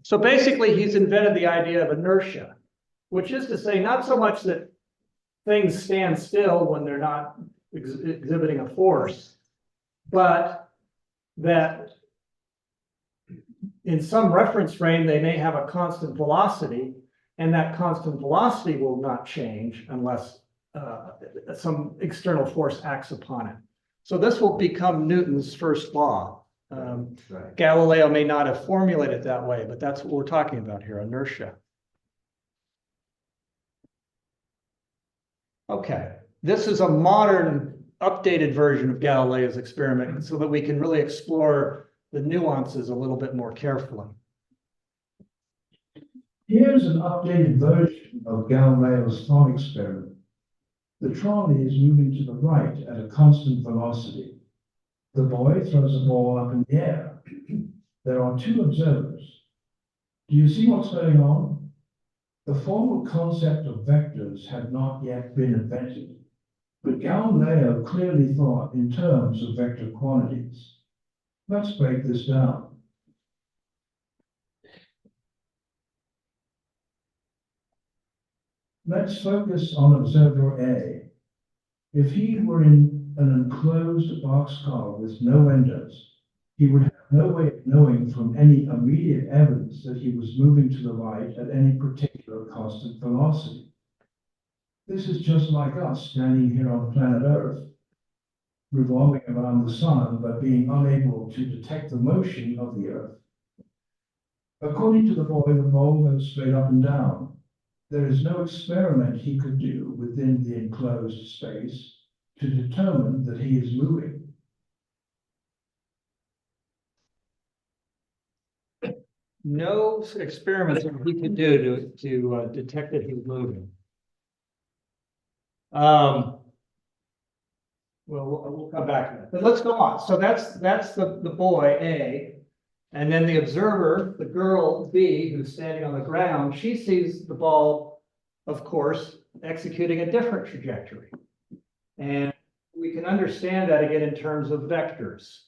So basically, he's invented the idea of inertia, which is to say, not so much that things stand still when they're not exhibiting a force, but that in some reference frame, they may have a constant velocity, and that constant velocity will not change unless some external force acts upon it. So this will become Newton's first law. Right. Galileo may not have formulated it that way, but that's what we're talking about here, inertia. Okay, this is a modern, updated version of Galileo's experiment so that we can really explore the nuances a little bit more carefully. Here's an updated version of Galileo's thought experiment. The trolley is moving to the right at a constant velocity. The boy throws a ball up in the air. There are two observers. Do you see what's going on? The formal concept of vectors had not yet been invented, but Galileo clearly thought in terms of vector quantities. Let's break this down. Let's focus on observer A. If he were in an enclosed boxcar with no windows, he would have no way of knowing from any immediate evidence that he was moving to the right at any particular constant velocity. This is just like us standing here on planet Earth, revolving around the sun, but being unable to detect the motion of the Earth. According to the boy, the ball goes straight up and down. There is no experiment he could do within the enclosed space to determine that he is moving. No experiments that we could do to detect that he's moving. We'll come back to that, but let's go on. So that's the boy A, and then the observer, the girl B, who's standing on the ground. She sees the ball, of course, executing a different trajectory, and we can understand that again in terms of vectors.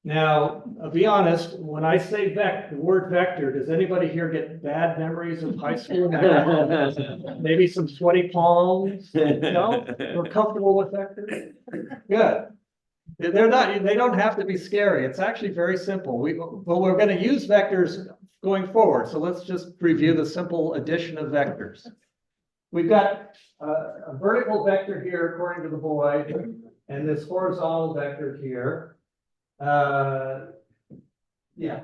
Now, I'll be honest, when I say the word vector, does anybody here get bad memories of high school? Maybe some sweaty palms? No? We're comfortable with vectors? Good. They don't have to be scary. It's actually very simple. But we're going to use vectors going forward. So let's just review the simple addition of vectors. We've got a vertical vector here, according to the boy, and this horizontal vector here. Yeah.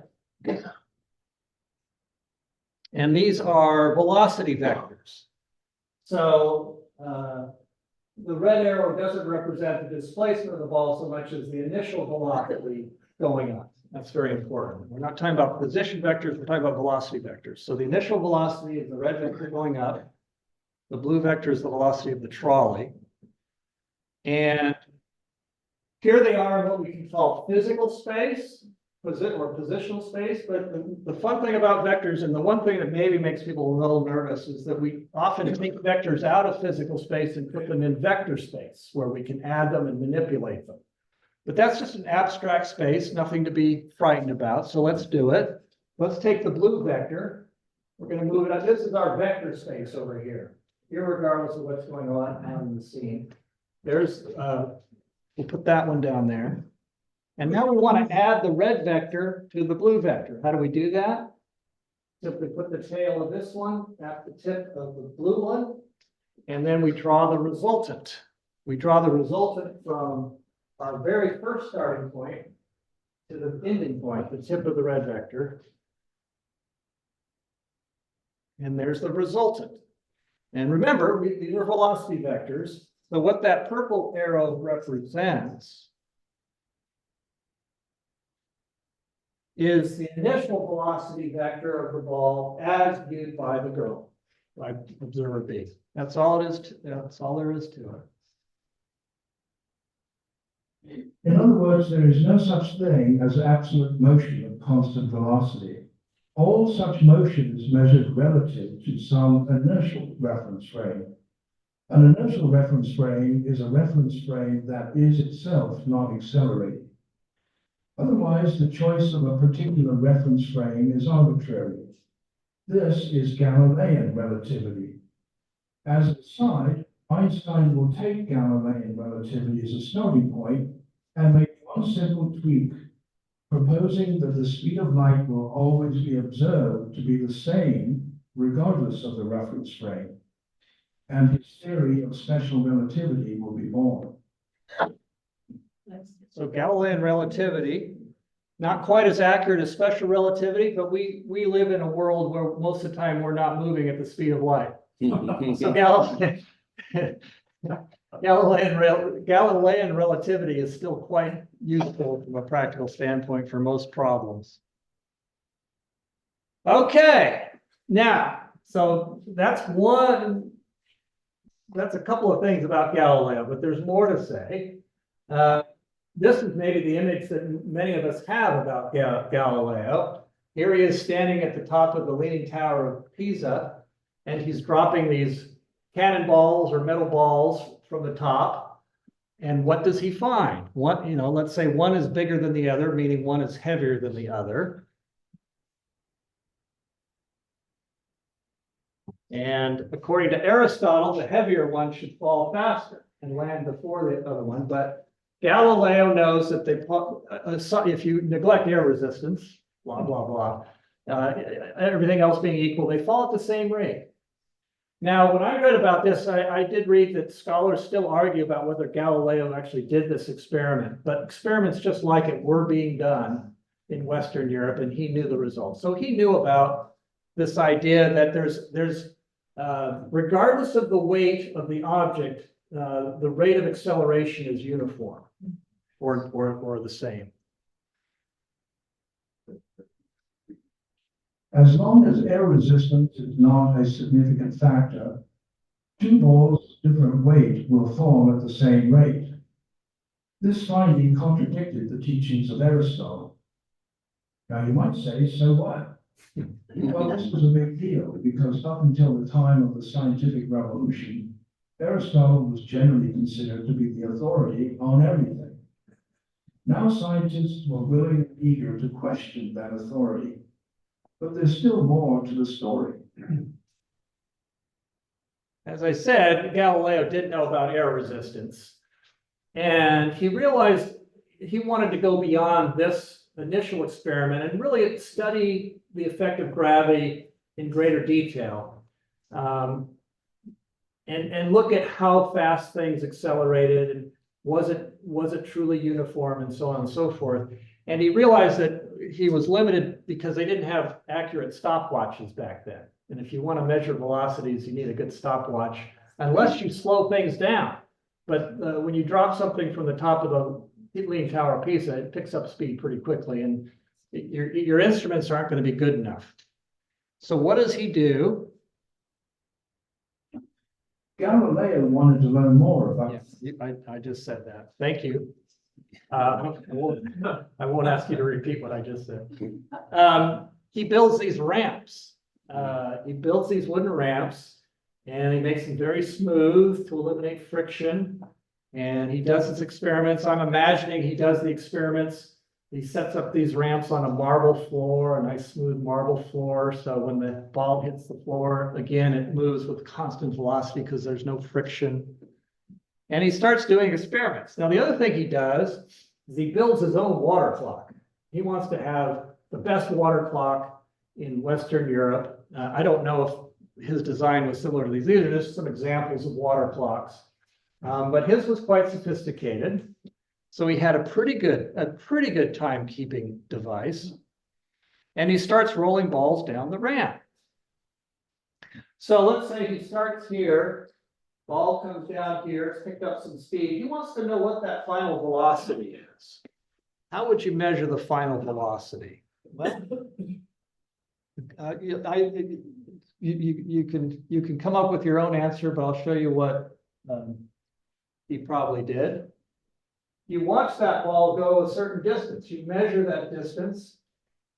And these are velocity vectors. So the red arrow doesn't represent the displacement of the ball so much as the initial velocity going up. That's very important. We're not talking about position vectors, we're talking about velocity vectors. So the initial velocity is the red vector going up. The blue vector is the velocity of the trolley. And here they are in what we can call physical space. positional space, but the fun thing about vectors, and the one thing that maybe makes people a little nervous, is that we often take vectors out of physical space and put them in vector space, where we can add them and manipulate them. But that's just an abstract space, nothing to be frightened about, so let's do it. Let's take the blue vector. We're going to move it out. This is our vector space over here, irregardless of what's going on out in the scene. There's, we'll put that one down there. And now we want to add the red vector to the blue vector. How do we do that? Simply put the tail of this one at the tip of the blue one, and then we draw the resultant. We draw the resultant from our very first starting point to the ending point, the tip of the red vector. And there's the resultant. And remember, these are velocity vectors. So what that purple arrow represents is the initial velocity vector of the ball as viewed by the girl, by observer B. That's all it is. That's all there is to it. In other words, there is no such thing as absolute motion of constant velocity. All such motion is measured relative to some inertial reference frame. An inertial reference frame is a reference frame that is itself not accelerating. Otherwise, the choice of a particular reference frame is arbitrary. This is Galilean relativity. As an aside, Einstein will take Galilean relativity as a starting point and make one simple tweak, proposing that the speed of light will always be observed to be the same regardless of the reference frame, and his theory of special relativity will be born. So Galilean relativity, not quite as accurate as special relativity, but we live in a world where most of the time we're not moving at the speed of light. So Galilean relativity is still quite useful from a practical standpoint for most problems. Okay, now, so that's a couple of things about Galileo, but there's more to say. This is maybe the image that many of us have about Galileo. Here he is standing at the top of the Leaning Tower of Pisa, and he's dropping these cannonballs or metal balls from the top. And what does he find? One, let's say one is bigger than the other, meaning one is heavier than the other. And according to Aristotle, the heavier one should fall faster and land before the other one. But Galileo knows that if you neglect air resistance, blah, blah, blah, everything else being equal, they fall at the same rate. Now, when I read about this, I did read that scholars still argue about whether Galileo actually did this experiment, but experiments just like it were being done in Western Europe, and he knew the results. So he knew about this idea that there's regardless of the weight of the object, the rate of acceleration is uniform or the same. As long as air resistance is not a significant factor, two balls of different weight will fall at the same rate. This finding contradicted the teachings of Aristotle. Now you might say, so what? Well, this was a big deal because up until the time of the scientific revolution, Aristotle was generally considered to be the authority on everything. Now scientists were willing and eager to question that authority. But there's still more to the story. As I said, Galileo did know about air resistance. And he realized he wanted to go beyond this initial experiment and really study the effect of gravity in greater detail. And look at how fast things accelerated and was it truly uniform and so on and so forth. And he realized that he was limited because they didn't have accurate stopwatches back then. And if you want to measure velocities, you need a good stopwatch, unless you slow things down. But when you drop something from the top of the Leaning Tower of Pisa, it picks up speed pretty quickly, and your instruments aren't going to be good enough. So what does he do? Galileo wanted to learn more about. Yes, I just said that. Thank you. I won't ask you to repeat what I just said. He builds these ramps. He builds these wooden ramps and he makes them very smooth to eliminate friction. And he does his experiments. I'm imagining he does the experiments. He sets up these ramps on a marble floor, a nice smooth marble floor. So when the ball hits the floor, again, it moves with constant velocity because there's no friction. And he starts doing experiments. Now, the other thing he does is he builds his own water clock. He wants to have the best water clock in Western Europe. I don't know if his design was similar to these. These are just some examples of water clocks. But his was quite sophisticated. So he had a pretty good timekeeping device. And he starts rolling balls down the ramp. So let's say he starts here, ball comes down here, it's picked up some speed. He wants to know what that final velocity is. How would you measure the final velocity? Well, you can come up with your own answer, but I'll show you what he probably did. You watch that ball go a certain distance. You measure that distance,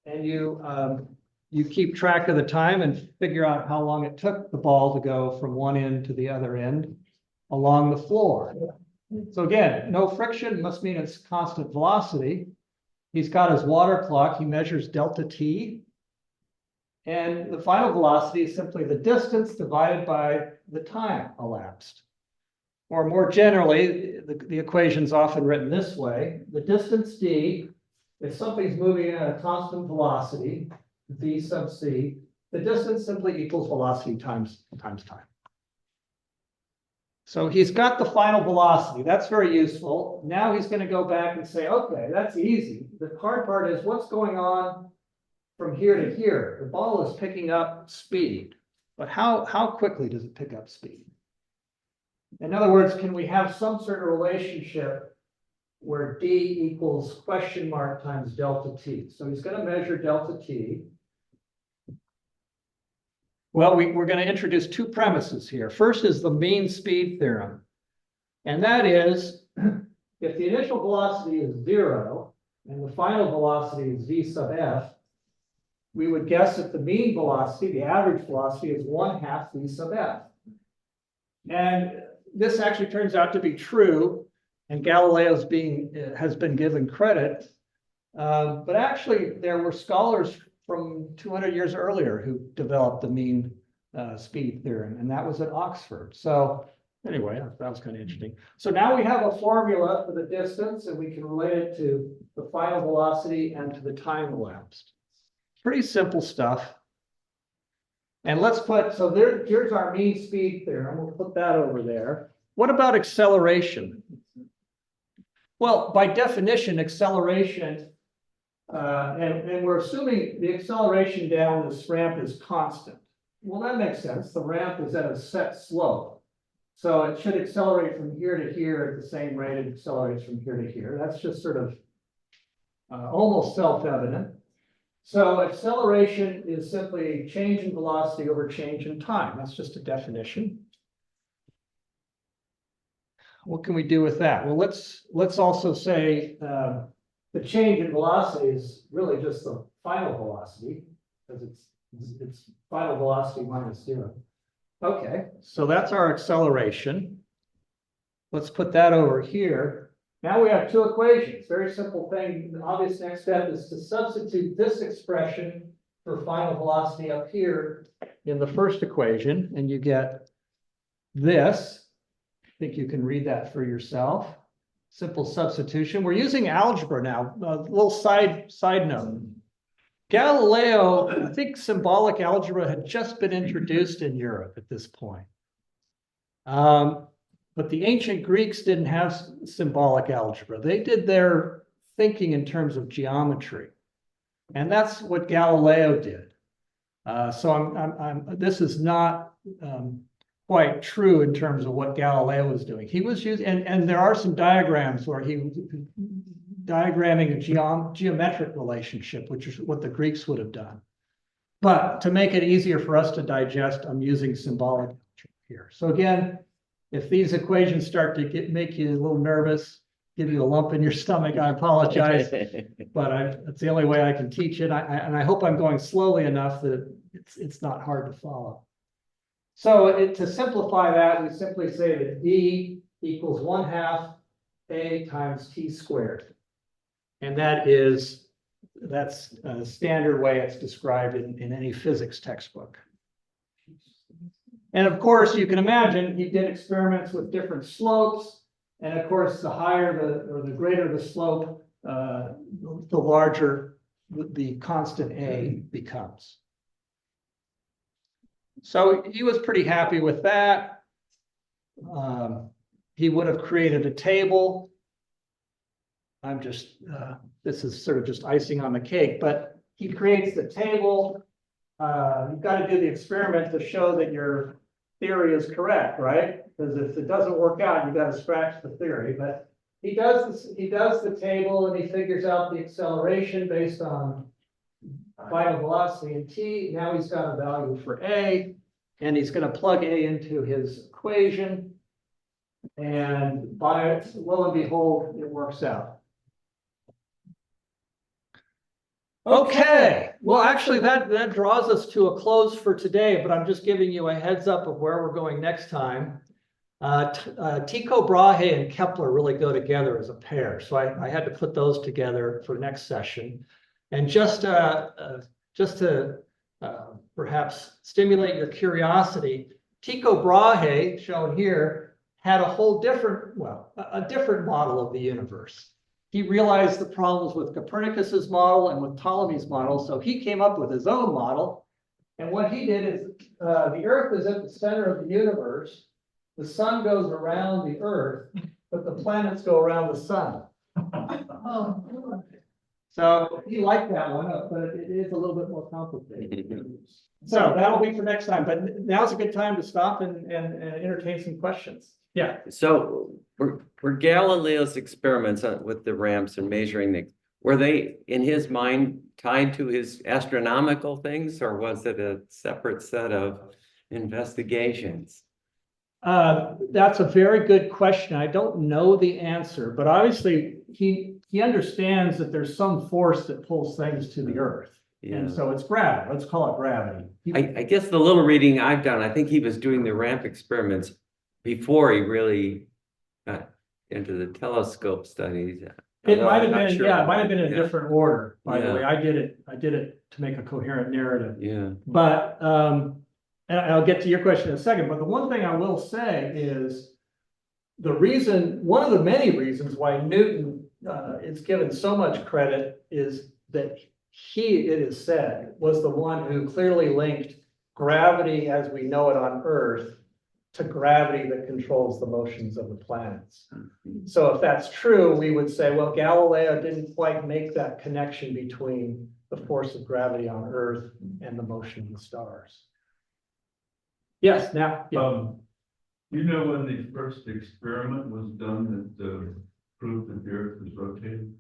and you keep track of the time and figure out how long it took the ball to go from one end to the other end along the floor. So again, no friction must mean it's constant velocity. He's got his water clock. He measures delta t. And the final velocity is simply the distance divided by the time elapsed. Or more generally, the equation's often written this way. The distance d, if something's moving at a constant velocity, v sub c, the distance simply equals velocity times time. So he's got the final velocity. That's very useful. Now he's going to go back and say, okay, that's easy. The hard part is what's going on from here to here. The ball is picking up speed, but how quickly does it pick up speed? In other words, can we have some sort of relationship where d equals question mark times delta t? So he's going to measure delta t. Well, we're going to introduce two premises here. First is the mean speed theorem. And that is, if the initial velocity is 0 and the final velocity is v sub f, we would guess that the mean velocity, the average velocity, is 1/2 v sub f. And this actually turns out to be true, and Galileo has been given credit. But actually, there were scholars from 200 years earlier who developed the mean speed theorem, and that was at Oxford. So anyway, that was kind of interesting. So now we have a formula for the distance, and we can relate it to the final velocity and to the time elapsed. Pretty simple stuff. And let's put, so here's our mean speed theorem. We'll put that over there. What about acceleration? Well, by definition, acceleration, and we're assuming the acceleration down this ramp is constant. Well, that makes sense. The ramp is at a set slope. So it should accelerate from here to here at the same rate it accelerates from here to here. That's just sort of almost self-evident. So acceleration is simply change in velocity over change in time. That's just a definition. What can we do with that? Well, let's also say the change in velocity is really just the final velocity, because it's final velocity minus 0. Okay, so that's our acceleration. Let's put that over here. Now we have two equations. Very simple thing. The obvious next step is to substitute this expression for final velocity up here in the first equation, and you get this. I think you can read that for yourself. Simple substitution. We're using algebra now. A little side note. Galileo, I think symbolic algebra had just been introduced in Europe at this point. But the ancient Greeks didn't have symbolic algebra. They did their thinking in terms of geometry. And that's what Galileo did. So this is not quite true in terms of what Galileo was doing. He was using, and there are some diagrams where he was diagramming a geometric relationship, which is what the Greeks would have done. But to make it easier for us to digest, I'm using symbolic algebra here. So again, if these equations start to make you a little nervous, give you a lump in your stomach, I apologize. But that's the only way I can teach it. And I hope I'm going slowly enough that it's not hard to follow. So to simplify that, we simply say that D equals 1/2 A times T squared. And that's a standard way it's described in any physics textbook. And of course, you can imagine he did experiments with different slopes. And of course, the higher or the greater the slope, the larger the constant A becomes. So he was pretty happy with that. He would have created a table. This is sort of just icing on the cake, but he creates the table. You've got to do the experiment to show that your theory is correct, right? Because if it doesn't work out, you've got to scratch the theory. But he does the table and he figures out the acceleration based on final velocity in t. Now he's got a value for A, and he's going to plug A into his equation. And lo and behold, it works out. Okay, well, actually, that draws us to a close for today, but I'm just giving you a heads up of where we're going next time. Tycho Brahe and Kepler really go together as a pair, so I had to put those together for next session. And just to perhaps stimulate your curiosity, Tycho Brahe, shown here, had a whole different, a different model of the universe. He realized the problems with Copernicus's model and with Ptolemy's model, so he came up with his own model. And what he did is, the Earth is at the center of the universe. The sun goes around the Earth, but the planets go around the sun. So he liked that one, but it is a little bit more complicated. So that'll be for next time, but now's a good time to stop and entertain some questions. Yeah. So were Galileo's experiments with the ramps and measuring were they in his mind tied to his astronomical things, or was it a separate set of investigations? That's a very good question. I don't know the answer, but obviously he understands that there's some force that pulls things to the Earth. Yeah. And so it's gravity. Let's call it gravity. I guess the little reading I've done, I think he was doing the ramp experiments before he really got into the telescope studies. It Although might I'm have not been, sure. yeah, it might have been in a different order, by the Yeah. way. I did it to make a coherent narrative. Yeah. But and I'll get to your question in a second, but the one thing I will say is one of the many reasons why Newton is given so much credit is that it is said, was the one who clearly linked gravity as we know it on Earth to gravity that controls the motions of the planets. So if that's true, we would say, well, Galileo didn't quite make that connection between the force of gravity on Earth and the motion of the stars. Yes, now, yeah. You know when the first experiment was done that proved that the Earth was rotating?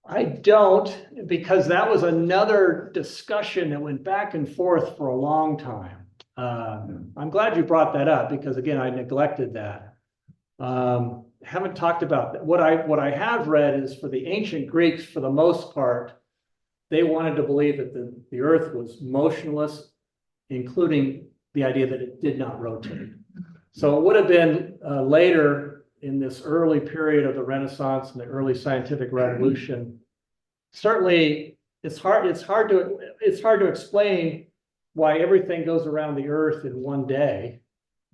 I don't, because that was another discussion that went back and forth for a long time. I'm glad you brought that up because again, I neglected that. Haven't talked about that. What I have read is for the ancient Greeks, for the most part, they wanted to believe that the Earth was motionless, including the idea that it did not rotate. So it would have been later in this early period of the Renaissance and the early scientific revolution. Certainly, it's hard to explain why everything goes around the Earth in one day.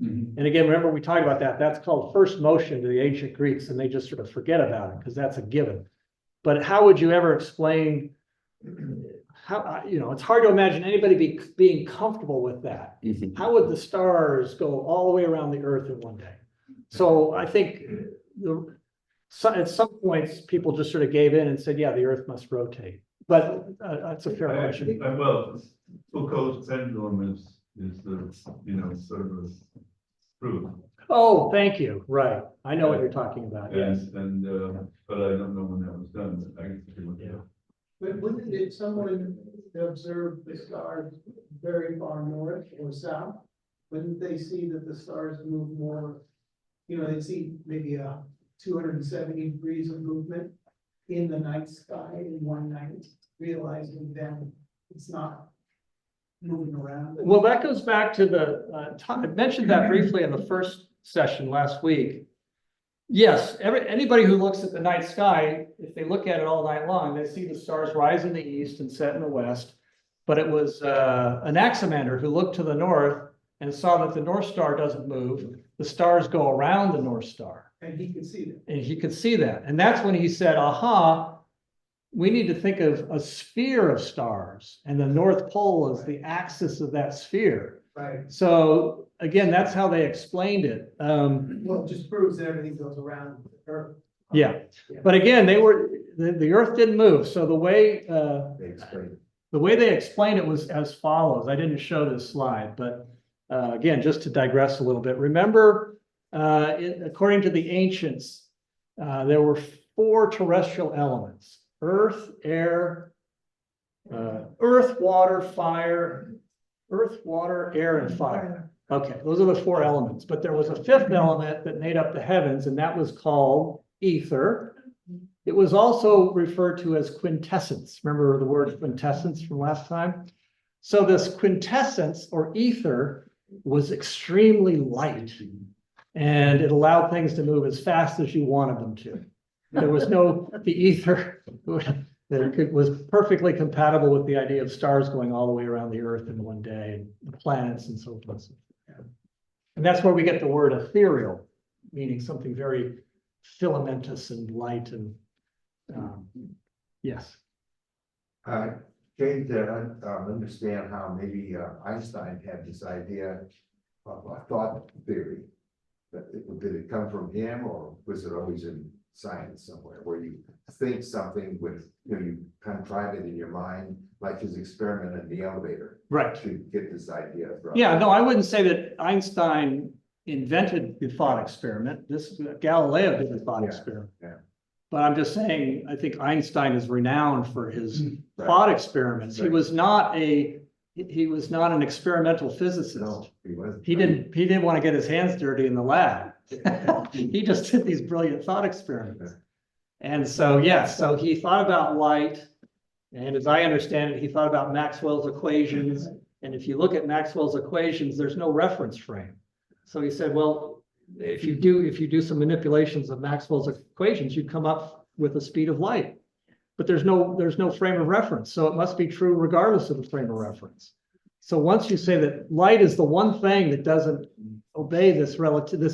Mm-hmm. And again, remember we talked about that. That's called first motion to the ancient Greeks, and they just sort of forget about it because that's a given. But how would you ever explain how, it's hard to imagine anybody being comfortable with that. Mhm. How would the stars go all the way around the Earth in one day? So I think at some points, people just sort of gave in and said, yeah, the Earth must rotate. But that's a fair question. Well, Foucault's pendulum is the, sort of a proof. Oh, thank you. Right. I know what you're talking about. Yes. And but I don't know when that was done. I guess it was, Yeah. But did someone observe the stars very far north or south? Wouldn't they see that the stars move more, they'd see maybe a 270 degrees of movement in the night sky in one night, realizing then it's not moving around. Well, that goes back to the, I mentioned that briefly in the first session last week. Yes, anybody who looks at the night sky, if they look at it all night long, they see the stars rise in the east and set in the west. But it was an axiomander who looked to the north and saw that the North Star doesn't move. The stars go around the North Star. And he could see that. And he could see that. And that's when he said, aha, we need to think of a sphere of stars. And the North Pole is the axis of that sphere. Right. So again, that's how they explained it. Well, it just proves that everything goes around the Earth. Yeah, but again, the Earth didn't move. So the way they explained it was as follows. I didn't show this slide, but again, just to digress a little bit. Remember, according to the ancients, there were 4 terrestrial elements: earth, air, water, air, and fire. Okay, those are the 4 elements, but there was a 5th element that made up the heavens, and that was called ether. It was also referred to as quintessence. Remember the word quintessence from last time? So this quintessence or ether was extremely light, and it allowed things to move as fast as you wanted them to. There was the ether that was perfectly compatible with the idea of stars going all the way around the Earth in one day, and the planets and so forth. And that's where we get the word ethereal, meaning something very filamentous and light and yes. Came to understand how maybe Einstein had this idea of a thought theory. Did it come from him, or was it always in science somewhere, where you think something with, you contrive it in your mind, like his experiment in the elevator, Right. to get this idea from? Yeah, no, I wouldn't say that Einstein invented the thought experiment. Galileo did the thought experiment. Yeah. But I'm just saying, I think Einstein is renowned for his Right. thought experiments. Right. He was not an experimental physicist. No, he wasn't. He didn't want to get his hands dirty in the lab. He just did these brilliant thought experiments. And so, yes, so he thought about light. And as I understand it, he thought about Maxwell's equations. And if you look at Maxwell's equations, there's no reference frame. So he said, well, if you do some manipulations of Maxwell's equations, you'd come up with the speed of light. But there's no frame of reference. So it must be true regardless of the frame of reference. So once you say that light is the one thing that doesn't obey this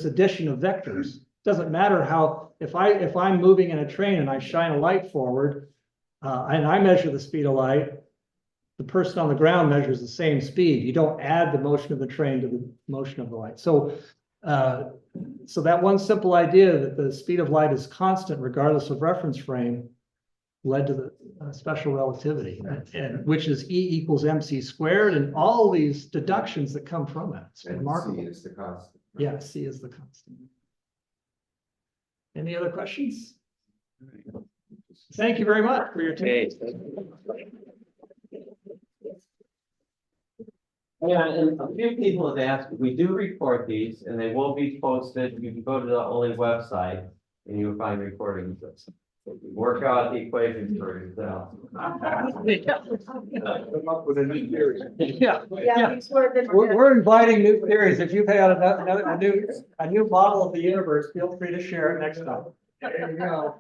addition of vectors, doesn't matter how, if I'm moving in a train and I shine a light forward, and I measure the speed of light, the person on the ground measures the same speed. You don't add the motion of the train to the motion of the light. So that one simple idea that the speed of light is constant regardless of reference frame led to the special relativity, and which is E equals mc squared, and all these deductions that come from it. It's And remarkable. C is the constant. Yeah, C is the constant. Any other questions? Thank you very much for your time. Okay. Yeah, and a few people have asked, we do record these and they will be posted. You can go to the OLLI website and you'll find recordings. Work out the equations for yourself. Come up with a new theory. Yeah, yeah. We're inviting new theories. If you've had a new model of the universe, feel free to share it next time. There you go.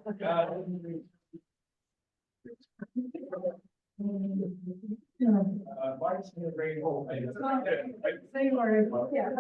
Mike's in the great hole. They were, yeah,